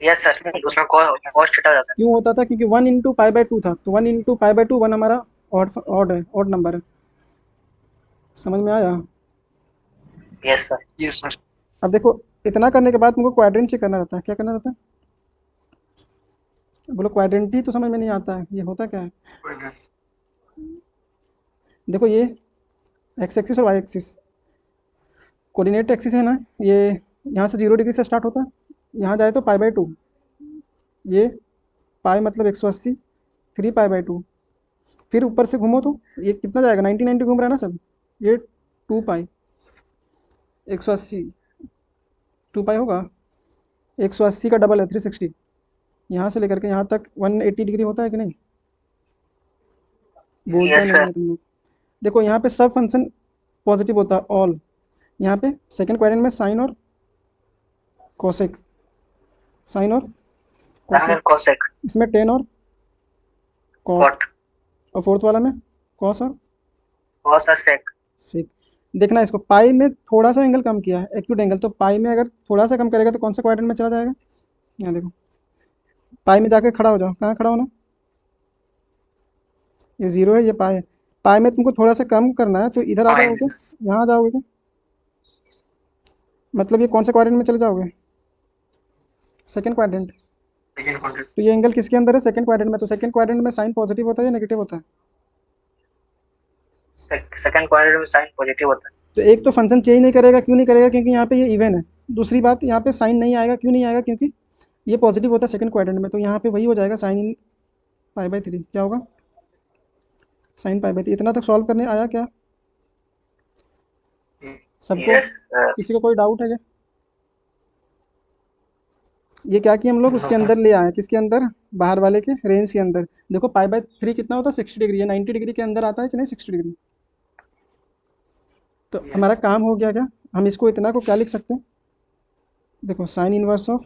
यस सर, उसमें कॉस थीटा हो जाता क्यों होता था? क्योंकि 1 × π/2 था, तो 1 × π/2 1 हमारा ऑड है, ऑड नंबर है। समझ में आया? है। Yes sir. Yes sir. अब देखो, इतना करने के बाद तुमको क्वाड्रेंट चेक करना रहता है। क्या करना रहता है? बोलो, क्वाड्रेंट ही तो समझ में नहीं आता है, ये होता क्या है? देखो ये एक्स एक्सिस और वाई एक्सिस कोऑर्डिनेट एक्सिस है ना, ये यहाँ से 0 डिग्री से स्टार्ट होता है, यहाँ जाए तो π/2, ये पाई मतलब 180, 3π/2, फिर ऊपर से घूमो तो ये कितना जाएगा, 90 घूम रहा है ना सब, ये 2 पाई, 180, 2 पाई होगा, 180 का डबल है 360, यहाँ से लेकर के यहाँ तक 180 डिग्री होता है कि नहीं, बोलता यस नहीं सर। है तुम लोग। देखो यहाँ पे सब फंक्शन पॉजिटिव होता है ऑल, यहाँ पे सेकंड क्वाड्रेंट में साइन और कोसेक, साइन और साइन कोसेक, और कोसेक। इसमें टेन और कॉट, कॉट। और फोर्थ वाला में कॉस और कॉस और सेक। सेक। देखना इसको, पाई में थोड़ा सा एंगल कम किया है एक्यूट एंगल, तो पाई में अगर थोड़ा सा कम करेगा तो कौन सा क्वाड्रेंट में चला जाएगा, यहाँ देखो, पाई में जाके खड़ा हो जाओ, कहाँ खड़ा होना, ये जीरो है ये पाई है, पाई में तुमको थोड़ा सा कम करना है तो इधर आ पॉइंट। जाओगे, यहाँ आ जाओगे क्या, मतलब ये कौन से क्वाड्रेंट में चले जाओगे, सेकंड क्वाड्रेंट। Second quadrant. तो ये एंगल किसके अंदर है, सेकंड क्वाड्रेंट में, तो सेकंड क्वाड्रेंट में साइन पॉजिटिव होता है या नेगेटिव होता है, सेकंड क्वाड्रेंट में साइन पॉजिटिव होता है। तो एक तो फंक्शन चेंज नहीं करेगा, क्यों नहीं करेगा, क्योंकि यहाँ पे ये इवन है, दूसरी बात यहाँ पे साइन नहीं आएगा, क्यों नहीं आएगा, क्योंकि ये पॉजिटिव होता है सेकंड क्वाड्रेंट में, तो यहाँ पे वही हो जाएगा साइन इन पाई/3, क्या होगा, साइन पाई/3। इतना तक सॉल्व करने आया क्या सबको, यस सर। किसी को कोई डाउट है क्या, ये क्या किया हम लोग उसके अंदर ले आए, किसके अंदर, बाहर वाले के रेंज के अंदर। देखो पाई/3 कितना होता है, 60 डिग्री है, 90 डिग्री के अंदर आता है कि नहीं 60 डिग्री, तो हमारा काम हो गया क्या, हम इसको इतना को क्या लिख सकते हैं, देखो साइन इनवर्स ऑफ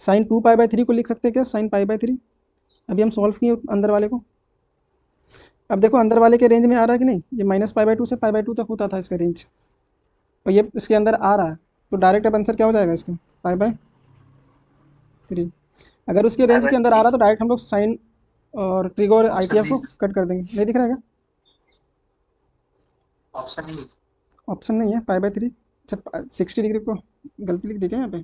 साइन 2 पाई/3 को लिख सकते हैं क्या, साइन पाई/3, अभी हम सॉल्व किए अंदर वाले को। अब देखो अंदर वाले के रेंज में आ रहा है कि नहीं, ये -पाई/2 से पाई/2 तक होता था इसका रेंज, और ये इसके अंदर आ रहा है, तो डायरेक्ट अब आंसर क्या हो जाएगा इसका, पाई/3। अगर उसके पाई रेंज बाय के अंदर आ थ्री। रहा तो डायरेक्ट हम लोग साइन और ट्रिगो और ऑप्शन ITF नहीं। को कट कर देंगे, नहीं दिख रहा है क्या, ऑप्शन नहीं। ऑप्शन नहीं है पाई/3, अच्छा 60 डिग्री को गलती लिख दी क्या यहाँ पे,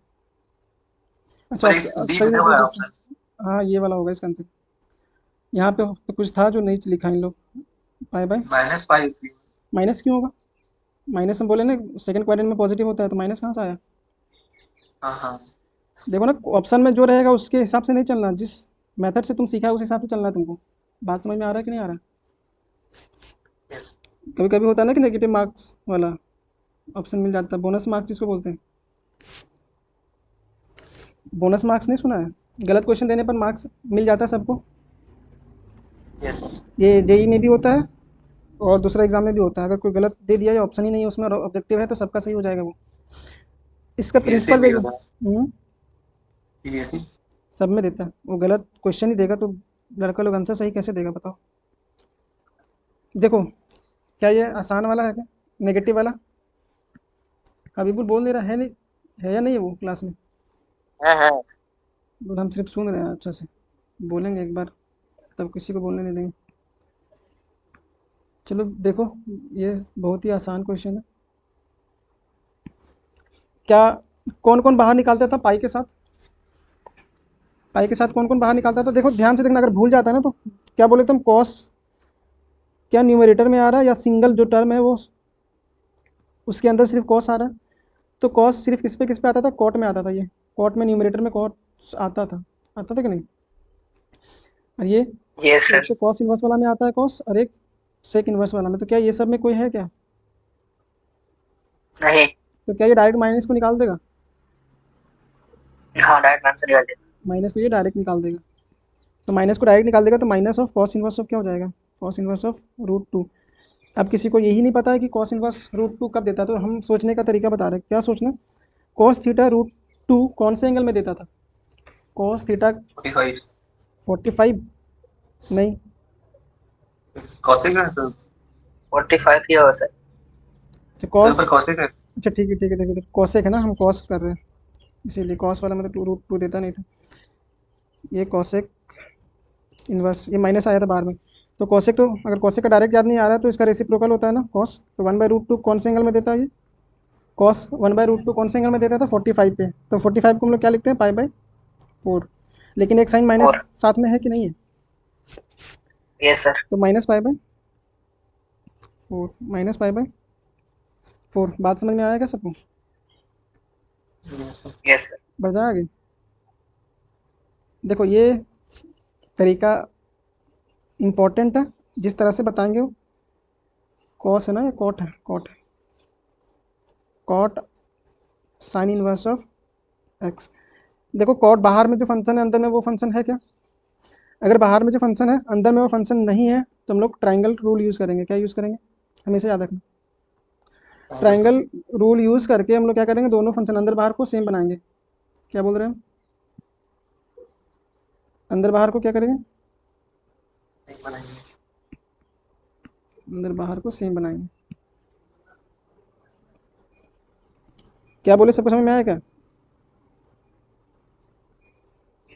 अच्छा पर एक ऑप्शन डी सही लिखा है, हुआ सही है सही ऑप्शन। सही। हाँ ये वाला होगा इसका आंसर, यहाँ पे तो कुछ था जो नहीं लिखा इन लोग, पाई/, -पाई। माइनस क्यों होगा, माइनस हम बोले ना सेकंड क्वाड्रेंट में पॉजिटिव होता है, तो माइनस कहाँ से आया, हाँ हाँ। देखो ना ऑप्शन में जो रहेगा उसके हिसाब से नहीं चलना, जिस मेथड से तुम सीखा है उस हिसाब से चलना है तुमको, बात समझ में आ रहा है कि नहीं आ रहा, यस। कभी कभी होता है ना कि नेगेटिव मार्क्स वाला ऑप्शन मिल जाता है, बोनस मार्क्स जिसको बोलते हैं, बोनस मार्क्स नहीं सुना है, गलत क्वेश्चन देने पर मार्क्स मिल जाता है सबको, यस। ये जेई में भी होता है और दूसरा एग्जाम में भी होता है, अगर कोई गलत दे दिया या ऑप्शन ही नहीं है उसमें और ऑब्जेक्टिव है तो सबका सही हो जाएगा वो, इसका सीएससी प्रिंसिपल में देखो। होता है। सीएससी। सब में देता है, वो गलत क्वेश्चन ही देगा तो लड़का लोग आंसर सही कैसे देगा बताओ, देखो क्या ये आसान वाला है क्या, नेगेटिव वाला, हबीबुल बोल नहीं रहा है, नहीं है या नहीं है वो क्लास में, हाँ हाँ। बोल हम सिर्फ सुन रहे हैं अच्छा से, बोलेंगे एक बार तब किसी को बोलने नहीं देंगे। चलो देखो, ये बहुत ही आसान क्वेश्चन है, क्या कौन कौन बाहर निकालता था पाई के साथ, पाई के साथ कौन कौन बाहर निकालता था, देखो ध्यान से देखना, अगर भूल जाता है ना तो क्या बोले तुम, कॉस क्या न्यूमरेटर में आ रहा है या सिंगल जो टर्म है वो उसके अंदर सिर्फ कॉस आ रहा है, तो कॉस सिर्फ किस पे आता था, कॉट में आता था, ये कॉट में न्यूमरेटर में कॉट आता था कि नहीं, और ये यस एक सर। तो कॉस इन्वर्स वाला में आता है कॉस, और एक सेक इन्वर्स वाला में, तो क्या ये सब में कोई है क्या, नहीं। तो क्या ये डायरेक्ट माइनस को निकाल देगा, हाँ डायरेक्ट आंसर निकाल दिया। माइनस को ये डायरेक्ट निकाल देगा, तो माइनस को डायरेक्ट निकाल देगा तो minus of cos inverse of क्या हो जाएगा, कॉस इन्वर्स ऑफ √2। अब किसी को यही नहीं पता है कि कॉस इन्वर्स √2 कब देता है, तो हम सोचने का तरीका बता रहे हैं, क्या सोचना, कॉस थीटा √2 कौन से एंगल में देता था, कॉस थीटा 45। 45, नहीं, कौशिक है सर। 45 ही होगा सर। अच्छा सर कॉस, पर कौशिक है। अच्छा ठीक है, देखो देखो कॉसेक है ना, हम कॉस कर रहे हैं इसीलिए, कॉस वाला मतलब √2 देता नहीं था, ये कॉसेक इन्वर्स, ये माइनस आया था बाहर में, तो कॉसेक, तो अगर कॉसेक का डायरेक्ट याद नहीं आ रहा है तो इसका रेसिप्रोकल होता है ना कॉस, तो 1/√2 कौन से एंगल में देता है ये, कॉस 1/√2 कौन से एंगल में देता था 45 पे, तो 45 को हम लोग क्या लिखते हैं पाई/4, लेकिन एक साइन माइनस और साथ में है कि नहीं है, यस सर। तो -पाई/4 बात समझ में आया क्या सबको, यस सर। बढ़ जाए आगे, देखो ये तरीका इम्पॉर्टेंट है, जिस तरह से बताएंगे वो। कॉस है ना, ये कॉट है, कॉट है, cot sine inverse of x. देखो कॉट बाहर में जो फंक्शन है, अंदर में वो फंक्शन है क्या? अगर बाहर में जो फंक्शन है अंदर में वो फंक्शन नहीं है तो हम लोग ट्राइंगल रूल यूज़ करेंगे। क्या यूज़ करेंगे? हमेशा याद रखना, ट्राइंगल रूल यूज़ करके हम लोग क्या करेंगे, दोनों फंक्शन अंदर बाहर को सेम बनाएंगे। क्या बोल रहे हैं हम? अंदर बाहर को क्या करेंगे? अंदर बाहर को सेम बनाएंगे। क्या बोले, सबको समझ में आया क्या?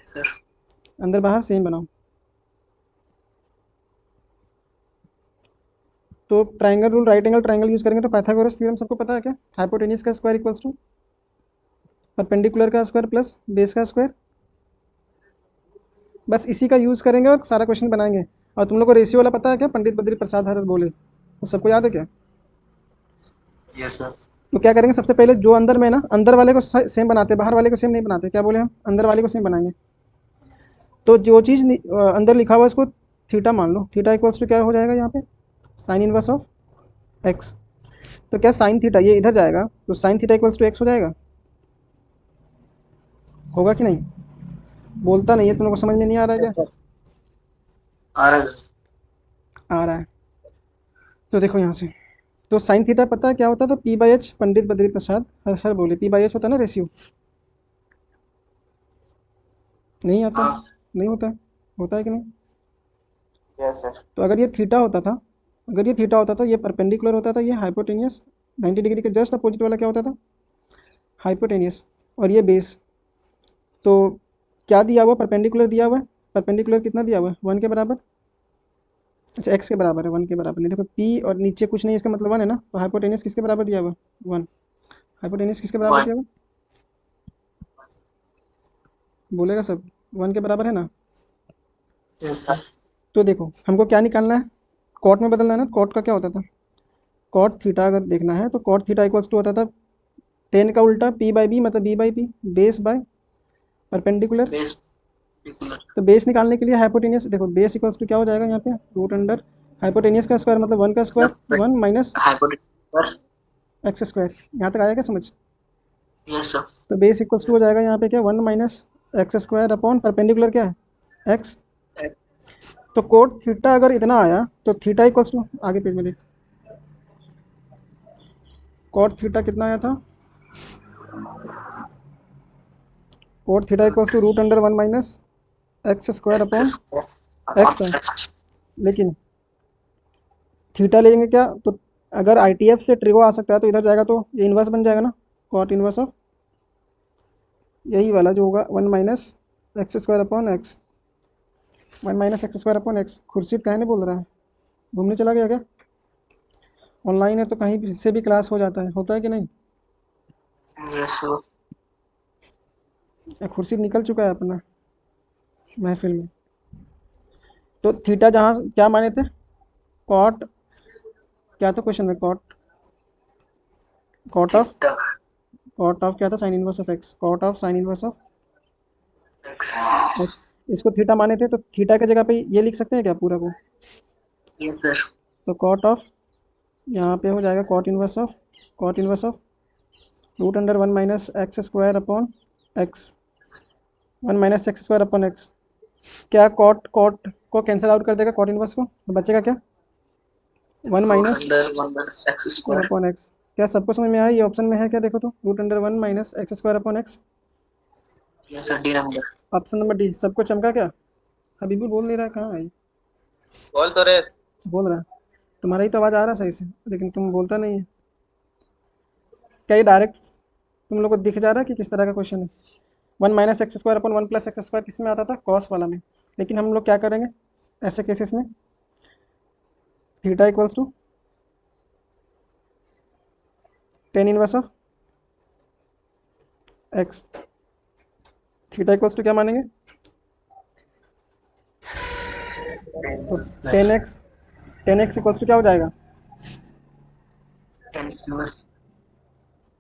सर अंदर बाहर सेम बनाओ। तो triangle rule, right angle triangle use करेंगे तो पाइथागोरस थ्योरम सबको पता है क्या? हाइपोटेन्यूज का स्क्वायर इक्वल्स टू परपेंडिकुलर का स्क्वायर प्लस बेस का स्क्वायर। बस इसी का यूज़ करेंगे और सारा क्वेश्चन बनाएंगे। और तुम लोग को रेशियो वाला पता है क्या? पंडित बद्री प्रसाद हर बोले, वो सबको याद है क्या? यस सर तो क्या करेंगे, सबसे पहले जो अंदर में है ना, अंदर वाले को सेम बनाते हैं, बाहर वाले को सेम नहीं बनाते। क्या बोले हम? अंदर वाले को सेम बनाएंगे। तो जो चीज़ अंदर लिखा हुआ है उसको थीटा मान लो। थीटा इक्वल्स टू क्या हो जाएगा यहाँ पे? Sine inverse of x. तो क्या साइन थीटा ये इधर जाएगा तो sine theta equals to x हो जाएगा। होगा कि नहीं? बोलता नहीं है, तुम लोग को समझ में नहीं आ रहा है क्या? आ रहा है सर। आ रहा है। तो देखो यहाँ से, तो साइन थीटा पता है क्या होता था? P by H, Pandit Badri Prasad हर हर बोले, पी बाई एच होता है ना रेशियो। नहीं आता? हाँ नहीं होता है? होता है कि नहीं? यस सर तो अगर ये थीटा होता था, अगर ये थीटा होता था, ये परपेंडिकुलर होता था, ये हाइपोटेनियस 90 डिग्री के जस्ट अपोजिट वाला क्या होता था? हाइपोटेनियस। और ये बेस। तो क्या दिया हुआ? परपेंडिकुलर दिया हुआ है। परपेंडिकुलर कितना दिया हुआ है? 1 के बराबर। अच्छा एक्स के बराबर है, 1 के बराबर नहीं। देखो पी और नीचे कुछ नहीं, इसका मतलब 1 है ना, तो हाइपोटेनियस किसके बराबर दिया हुआ है? 1। हाइपोटेनियस किसके बराबर वन दिया हुआ है? बोलेगा सब। 1 के बराबर है ना। यस सर तो देखो हमको क्या निकालना है? कॉट में बदलना है ना। कॉट का क्या होता था? कॉट थीटा अगर देखना है तो कॉट थीटा इक्वल्स टू होता था 10 का उल्टा पी बाई बी, मतलब B by P, base by perpendicular. Base particular तो बेस निकालने के लिए हाइपोटेनियस, देखो बेस इक्वल्स टू क्या हो जाएगा यहाँ पे? रूट अंडर हाइपोटेनियस का स्क्वायर मतलब 1 का स्क्वायर, मतलब 1 माइनस हाइपोटेन्यूज एक्स स्क्वायर। यहाँ तक आया क्या समझ? यस सर तो बेस इक्वल्स टू हो जाएगा यहाँ पे क्या? 1 minus x square upon perpendicular क्या है? एक्स। तो कोट थीटा अगर इतना आया तो थीटा इक्वल्स टू, आगे पेज में देख, कोट थीटा कितना आया था? Cot theta equals to root under 1 minus x square x upon square x upon था। एक्स लेकिन थीटा लेंगे क्या तो, अगर आई टी एफ से ट्रिगो आ सकता है तो इधर जाएगा तो ये इन्वर्स बन जाएगा ना, कॉट इन्वर्स ऑफ यही वाला जो होगा 1 minus x square upon x. 1 minus x square upon x. Khurshid कहने बोल रहा है, घूमने चला गया क्या? ऑनलाइन है तो कहीं भी से भी क्लास हो जाता है, होता है कि नहीं? यस सर या खुर्शीद निकल चुका है अपना महफिल में। तो थीटा जहाँ क्या माने थे? कॉट, क्या था क्वेश्चन में? Cot, cot of, theta cot of क्या था? Sine inverse of x, cot of sine inverse of x x. इसको थीटा माने थे तो थीटा की जगह पे ये लिख सकते हैं क्या पूरा को? यस सर तो कॉट ऑफ, यहाँ पे हो जाएगा cot inverse of, cot inverse of root under 1 minus x square upon x. 1 minus x square upon x. क्या कॉट कॉट को कैंसिल आउट कर देगा, कॉट इनवर्स को, तो बचेगा क्या? 1 root minus under 1 minus x square square upon x. क्या सबको समझ में आया? ये ऑप्शन में है क्या? देखो तो, root under 1 minus x square upon x. Yes sir D number option number D सबको चमका क्या? हबीबुल बोल नहीं रहा है, कहाँ है? बोल तो रे बोल रहा है। तुम्हारा ही तो आवाज़ आ रहा है सही से, लेकिन तुम बोलता नहीं है। क्या ये डायरेक्ट तुम लोग को दिख जा रहा है कि किस तरह का क्वेश्चन है? 1 minus x square upon 1 plus x square किस में आता था? कॉस वाला में। लेकिन हम लोग क्या करेंगे ऐसे केसेस में? Theta equals to tan inverse of x. Theta equals to क्या मानेंगे? तो tan x, tan x equals to क्या हो जाएगा? टेन इनवर्स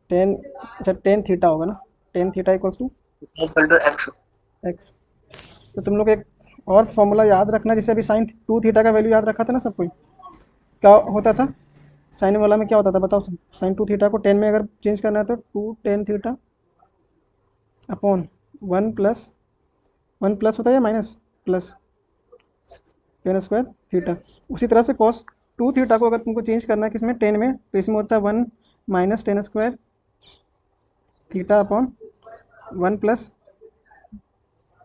टेन, अच्छा टेन थीटा होगा ना। Tan theta equals to equal to x x. तो तुम लोग एक और फॉर्मूला याद रखना, जैसे अभी साइन 2 थीटा का वैल्यू याद रखा था ना सब कोई, क्या होता था साइन वाला में, क्या होता था बताओ सब। साइन 2 थीटा को 10 में अगर चेंज करना है तो 2 tan theta upon 1 plus 1 plus होता है या माइनस प्लस tan² थीटा। उसी तरह से cos 2 थीटा को अगर तुमको चेंज करना है किसमें, 10 में, तो इसमें होता है 1 - tan² theta upon 1 +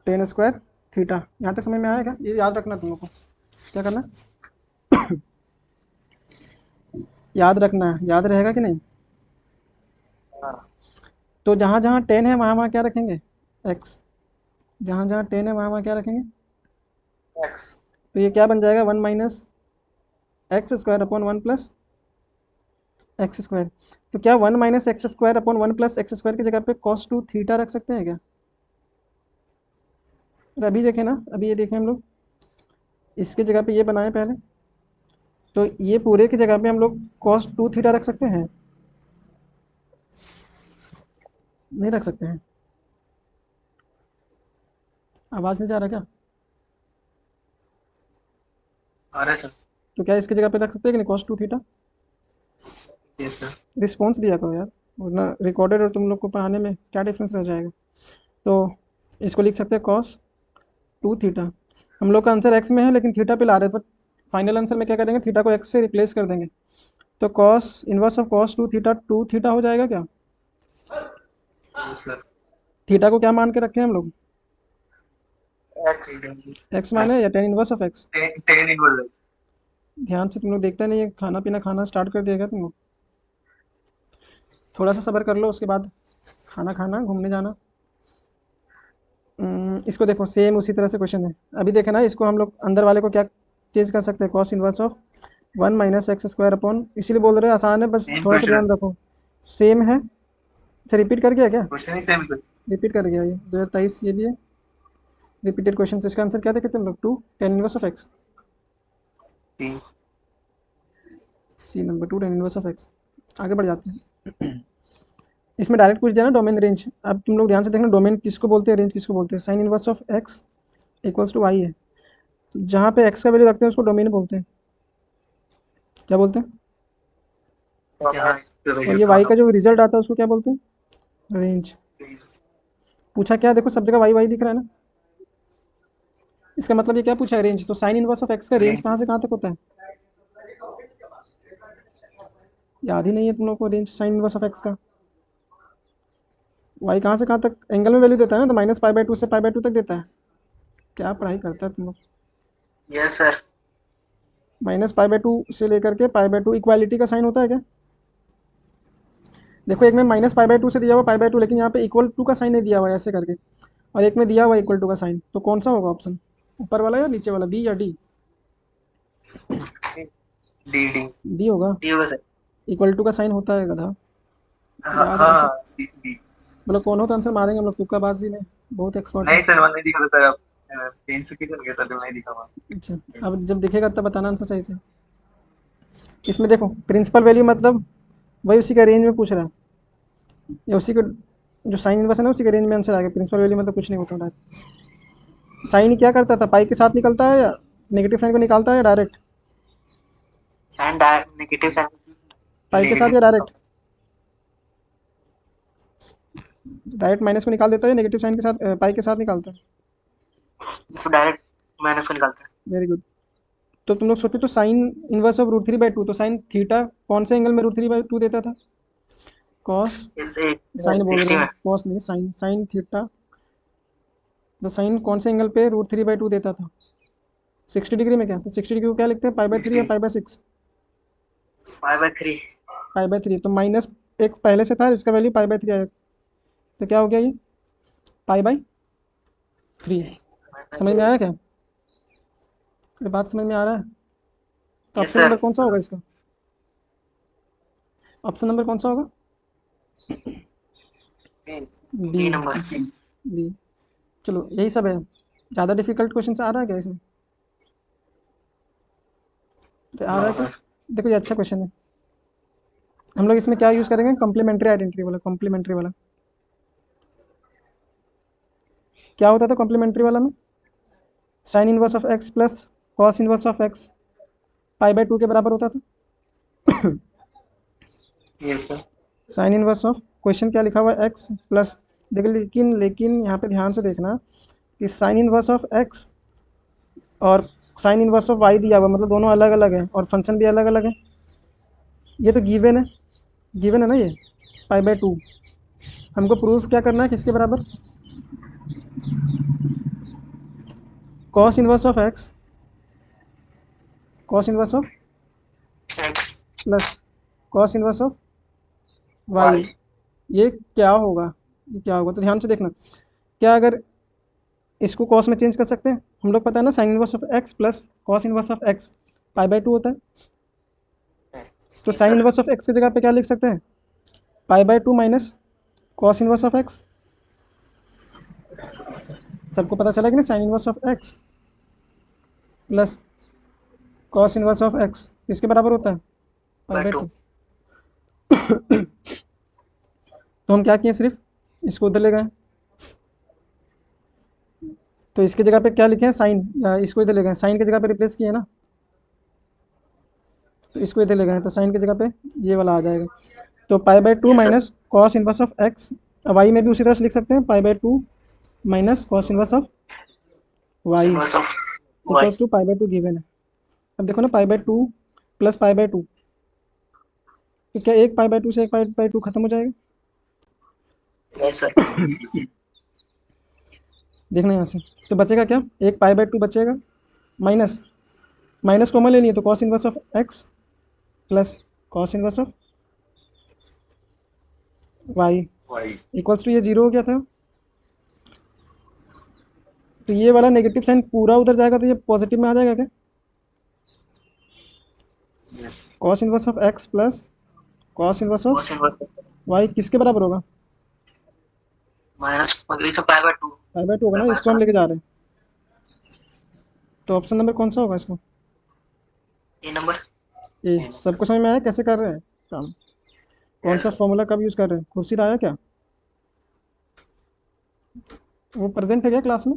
tan² theta. यहाँ तक समझ में आएगा, ये याद रखना तुम लोग को। क्या करना, याद रखना है, याद रहेगा कि नहीं। हाँ तो जहाँ जहाँ 10 है वहाँ वहाँ क्या रखेंगे, x। जहाँ जहाँ 10 है वहाँ वहाँ क्या रखेंगे। x तो ये क्या बन जाएगा, 1 - x² अपॉन 1 + x²। तो क्या 1 - x² अपॉन 1 + x² की जगह पे cos 2 थीटा रख सकते हैं क्या। अरे अभी देखें ना, अभी ये देखें हम लोग, इसके जगह पे ये बनाए पहले, तो ये पूरे की जगह पे हम लोग cos 2 थीटा रख सकते हैं, नहीं रख सकते हैं। आवाज़ नहीं जा रहा क्या। अरे सर तो क्या इसकी जगह पे रख सकते हैं कि नहीं cos 2 theta. Yes sir response दिया करो यार, वरना रिकॉर्डेड और तुम लोग को पढ़ाने में क्या डिफरेंस रह जाएगा। तो इसको लिख सकते हैं cos 2 थीटा। हम लोग का आंसर एक्स में है लेकिन थीटा पे ला रहे हैं, पर फाइनल आंसर में क्या करेंगे, थीटा को एक्स से रिप्लेस कर देंगे। तो cos inverse of cos 2 theta 2 theta हो जाएगा क्या। यस सर थीटा को क्या मान के रखे हैं हम लोग, x एक्स माने या ten inverse of x. 10 equal ध्यान से तुम लोग देखते नहीं है, खाना पीना खाना स्टार्ट कर दिएगा तुम लोग। थोड़ा सा सब्र कर लो, उसके बाद खाना खाना, घूमने जाना। इसको देखो सेम उसी तरह से क्वेश्चन है। अभी देखे ना, इसको हम लोग अंदर वाले को क्या चेंज कर सकते हैं, cos inverse of 1 - x² upon, इसीलिए बोल रहे हैं आसान है, बस सेम थोड़ा सा ध्यान क्वेश्चन रखो। सेम है। अच्छा रिपीट कर गया क्या, क्वेश्चन ही सेम है रिपीट कर गया, ये 2023 ये भी है रिपीटेड क्वेश्चन। तो इसका आंसर क्या देखे तुम लोग, 2 tan−1 ऑफ x। तीन सी नंबर 2 tan−1 ऑफ x। आगे बढ़ जाते हैं। इसमें डायरेक्ट पूछ दिया ना डोमेन रेंज। अब तुम लोग ध्यान से देखना, डोमेन किसको बोलते हैं, रेंज किसको बोलते हैं। Sine inverse of x equals to y है, तो जहाँ पे x का वैल्यू रखते हैं उसको डोमेन बोलते हैं। क्या बोलते हैं। यहाँ और ये y का जो रिजल्ट आता है उसको क्या बोलते हैं, रेंज। पूछा क्या, देखो सब जगह वाई वाई दिख रहा है ना, इसका मतलब ये क्या पूछा है, रेंज। तो साइन इनवर्स ऑफ x का रेंज कहाँ से कहाँ तक होता है, याद ही नहीं है तुम लोग को range sine inverse of x का। y कहाँ से कहाँ तक एंगल में वैल्यू देता है ना, तो -π/2 से π/2 तक देता है। क्या पढ़ाई करता है तुम लोग। यस सर -π/2 से लेकर के π/2 इक्वालिटी का साइन होता है क्या। देखो एक में -π/2 से दिया हुआ π/2, लेकिन यहाँ पे इक्वल टू का साइन नहीं दिया हुआ है ऐसे करके, और एक में दिया हुआ इक्वल टू का साइन, तो कौन सा होगा ऑप्शन, ऊपर वाला या नीचे वाला, बी या डी। डी डी डी होगा। डी होगा सर इक्वल टू का साइन होता है गधा, हाँ याद रखो सब। हाँ सी डी मतलब कौन हो तो आंसर मारेंगे हम लोग, तुक्काबाजी में बहुत एक्सपर्ट है। नहीं सर मैंने नहीं दिखा था सर आप तीन से किधर गया था जो नहीं दिखा हुआ अच्छा, अब जब दिखेगा तब बताना आंसर सही से। इसमें देखो प्रिंसिपल वैल्यू मतलब वही उसी का रेंज में पूछ रहा है, या उसी को जो साइन इनवर्स है ना उसी के रेंज में आंसर आएगा। प्रिंसिपल वैल्यू मतलब कुछ नहीं होता डायरेक्ट। साइन क्या करता था, पाई के साथ निकलता है या नेगेटिव साइन को निकालता है, या direct sine negative sine pi के साथ, या नेगेटिव डायरेक्ट डायरेक्ट माइनस को निकाल देता है, या नेगेटिव साइन के साथ पाई के साथ निकालता है। इसको डायरेक्ट माइनस को निकालते हैं वेरी गुड। तो तुम लोग सोचो तो साइन इनवर्स ऑफ √3/2, तो साइन थीटा कौन से एंगल में √3/2 देता था, कॉस, इस साइन बोल रहे 60 हैं, में कॉस नहीं, sine, sine theta the sine कौन से एंगल पे √3/2 देता था, 60 डिग्री में। क्या तो 60 डिग्री को क्या लिखते हैं, π/3 या 60 π/6। 5/3 π/3 तो माइनस एक्स पहले से था, इसका वैल्यू π/3 आएगा, तो क्या हो गया ये π/3। समझ में आया क्या, ये बात समझ में आ रहा है। तो यस ऑप्शन नंबर सर कौन सा होगा इसका, ऑप्शन नंबर कौन सा होगा, डी। B number D. चलो यही सब है, ज़्यादा डिफिकल्ट क्वेश्चन आ रहा है क्या इसमें, तो आ रहा है क्या। देखो ये अच्छा क्वेश्चन है। हम लोग इसमें क्या यूज़ करेंगे, कॉम्प्लीमेंट्री आइडेंटिटी वाला, कॉम्प्लीमेंट्री वाला क्या होता था कॉम्प्लीमेंट्री वाला में, sine inverse of x plus cos inverse of x π/2 के बराबर होता था। Yes sir. Sine inverse of, question क्या लिखा हुआ है, एक्स प्लस, देखिए लेकिन लेकिन यहाँ पे ध्यान से देखना कि साइन इनवर्स ऑफ एक्स और साइन इनवर्स ऑफ वाई दिया हुआ, मतलब दोनों अलग अलग है और फंक्शन भी अलग अलग है। ये तो गिवन है ना ये π/2। हमको प्रूफ क्या करना है, किसके बराबर, cos inverse of x, cos inverse of x plus cos inverse of y. Y. ये क्या होगा, ये क्या होगा, तो ध्यान से देखना। क्या अगर इसको कॉस में चेंज कर सकते हैं, हम लोग पता है ना sine inverse of x plus cos inverse of x π/2 होता है। तो yes sine sir. Inverse of x की जगह पे क्या लिख सकते हैं, π/2 minus cos inverse of x. सबको पता चला कि नहीं, sine inverse of x plus cos inverse of x इसके बराबर होता है π/2। π/2। तो हम क्या किए, सिर्फ इसको उधर ले गए, तो इसकी जगह पे क्या लिखे हैं, साइन, इसको इधर ले गए, साइन की जगह पे रिप्लेस किए ना, तो इसको इधर ले गए, तो साइन की जगह पे ये वाला आ जाएगा। तो π/2 yes sir. Minus cos inverse of x, y में भी उसी तरह से लिख सकते हैं, π/2 minus cos inverse of y inverse of y. Equals to π/2 given है। अब देखो ना, π/2 प्लस π/2, तो क्या एक π/2 से एक π/2 खत्म हो जाएगा। Yes sir. देखना यहाँ से, तो बचेगा क्या, एक π/2 बचेगा, माइनस माइनस कॉमन लेनी है, तो cos inverse of x plus cos inverse of y y. Equals to, ये जीरो हो गया था, तो ये वाला नेगेटिव साइन पूरा उधर जाएगा, तो ये पॉजिटिव में आ जाएगा क्या, yes. Cos inverse of x plus cos inverse of cos inverse y किसके बराबर होगा, माइनस मतलब सब π/2। π/2 होगा ना, इसको हम लेके जा रहे हैं। तो ऑप्शन नंबर कौन सा होगा इसको, ये नंबर। ए। सबको समझ में आया कैसे कर रहे हैं काम, कौन सा यस फॉर्मूला कब यूज़ कर रहे हैं, खुर्शीद आया क्या, वो प्रेजेंट है क्या क्लास में,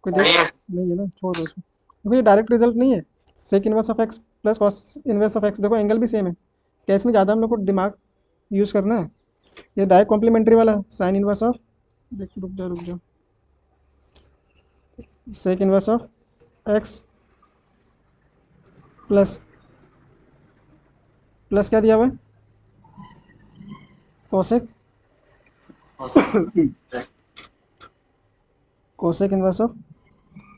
कोई देख, यस। नहीं है ना, छोड़ दो उसको, देखो ये डायरेक्ट रिजल्ट नहीं है, sec inverse of x plus cos inverse of x, देखो एंगल भी सेम है, क्या इसमें ज़्यादा हम लोग को दिमाग यूज़ करना है, ये डायरेक्ट कॉम्प्लीमेंट्री वाला है, साइन इनवर्स ऑफ, देख रुक जा sec inverse of x plus plus क्या दिया हुआ है, cosec, cosec inverse of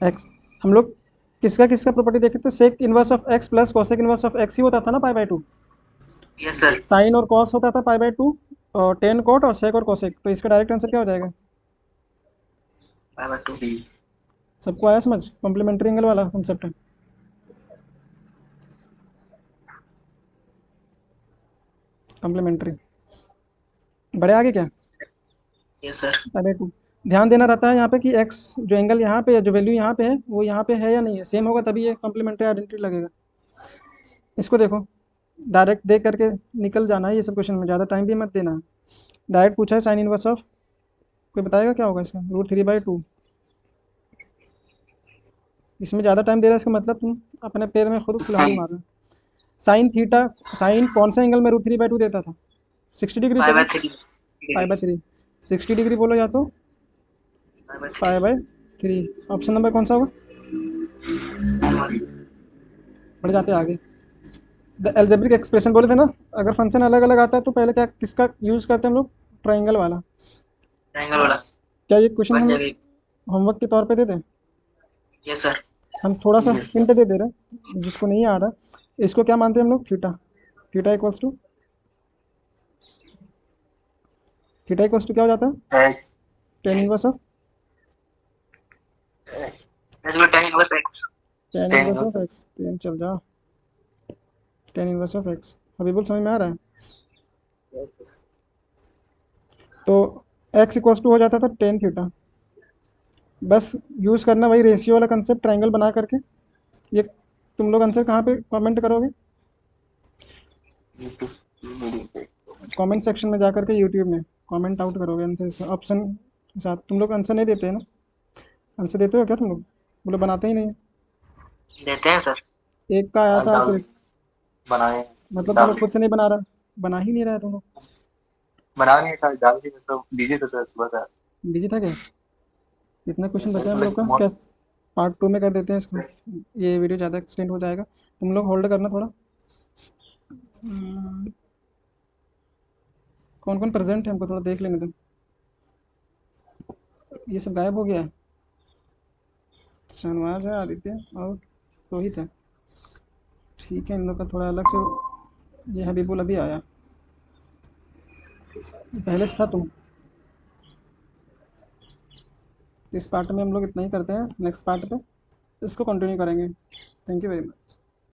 x. हम लोग किसका किसका प्रॉपर्टी देखे थे, sec inverse of x plus cosec inverse of x ही होता था ना π/2, यस सर। साइन और कॉस होता था π/2, और टेन कोट और सेक और कोसेक, तो इसका डायरेक्ट आंसर क्या हो जाएगा, π/2। सबको आया समझ, कॉम्प्लीमेंट्री एंगल वाला कॉन्सेप्ट है, कॉम्प्लीमेंट्री, बड़े आगे क्या, यस सर। π/2। ध्यान देना रहता है यहाँ पे कि एक्स जो एंगल यहाँ पे है, जो वैल्यू यहाँ पे है, वो यहाँ पे है या नहीं है, सेम होगा तभी ये कॉम्प्लीमेंट्री आइडेंटिटी लगेगा। इसको देखो, डायरेक्ट देख करके निकल जाना है ये सब क्वेश्चन में, ज़्यादा टाइम भी मत देना है। डायरेक्ट पूछा है साइन इनवर्स ऑफ, कोई बताएगा क्या होगा इसका, √3/2। इसमें ज़्यादा टाइम दे रहा है, इसका मतलब तुम अपने पैर में खुद कुल्हाड़ी मार रहे हो। साइन थीटा, साइन कौन सा एंगल में √3/2 देता था, 60 डिग्री बोलो, π/3। π/3, 60 डिग्री बोलो या तो π/3। π/3। ऑप्शन नंबर कौन सा होगा, बढ़ जाते हैं आगे। द एल्जेब्रिक एक्सप्रेशन बोले थे ना, अगर फंक्शन अलग अलग आता है तो पहले क्या किसका यूज़ करते हैं हम लोग, ट्राइंगल वाला। ट्रायंगल वाला क्या ये क्वेश्चन बन हम जाएगा। होमवर्क के तौर पे दे दें, यस सर। हम थोड़ा सा हिंट दे दे रहे हैं जिसको नहीं आ रहा, इसको क्या मानते हैं हम लोग, theta, theta equals to, theta equals to क्या हो जाता है, tan inverse of, tan inverse x। Tan inverse of x, tan चल जा, टेन इनवर्स ऑफ एक्स, अभी बोल समझ में आ रहा है। तो एक्स इक्वल्स टू हो जाता था टेन थीटा, बस यूज़ करना वही रेशियो वाला कंसेप्ट ट्रायंगल बना करके। ये तुम लोग आंसर कहाँ पे कमेंट करोगे, कमेंट सेक्शन में जा करके यूट्यूब में कमेंट आउट करोगे आंसर, ऑप्शन के साथ तुम लोग आंसर नहीं देते हैं ना, आंसर देते हो क्या तुम लोग? बोले बनाते ही नहीं है। देते हैं सर। एक का आया आज था डाल सिर्फ। दिए, बनाए हैं, मतलब तुम डाल लोग दिए। खुद से नहीं बना रहा, बना ही नहीं रहा है तुम लोग। बना नहीं था, डाल दिए, मतलब बिजी था सर सुबह का। बिजी था क्या? इतना क्वेश्चन बचा है हम थोड़े लोग का क्या? पार्ट टू में कर देते हैं इसको, ये वीडियो ज़्यादा एक्सटेंड हो जाएगा। तुम लोग होल्ड करना थोड़ा। कौन कौन प्रेजेंट है हमको थोड़ा देख लेने दो। ये सब गायब हो गया है। शहनवाज है, आदित्य और रोहित है। ठीक है, इन लोग का थोड़ा अलग से। ये हबीबुल अभी आया, ये पहले से था तुम। इस पार्ट में हम लोग इतना ही करते हैं, नेक्स्ट पार्ट पे इसको कंटिन्यू करेंगे। Thank you very much.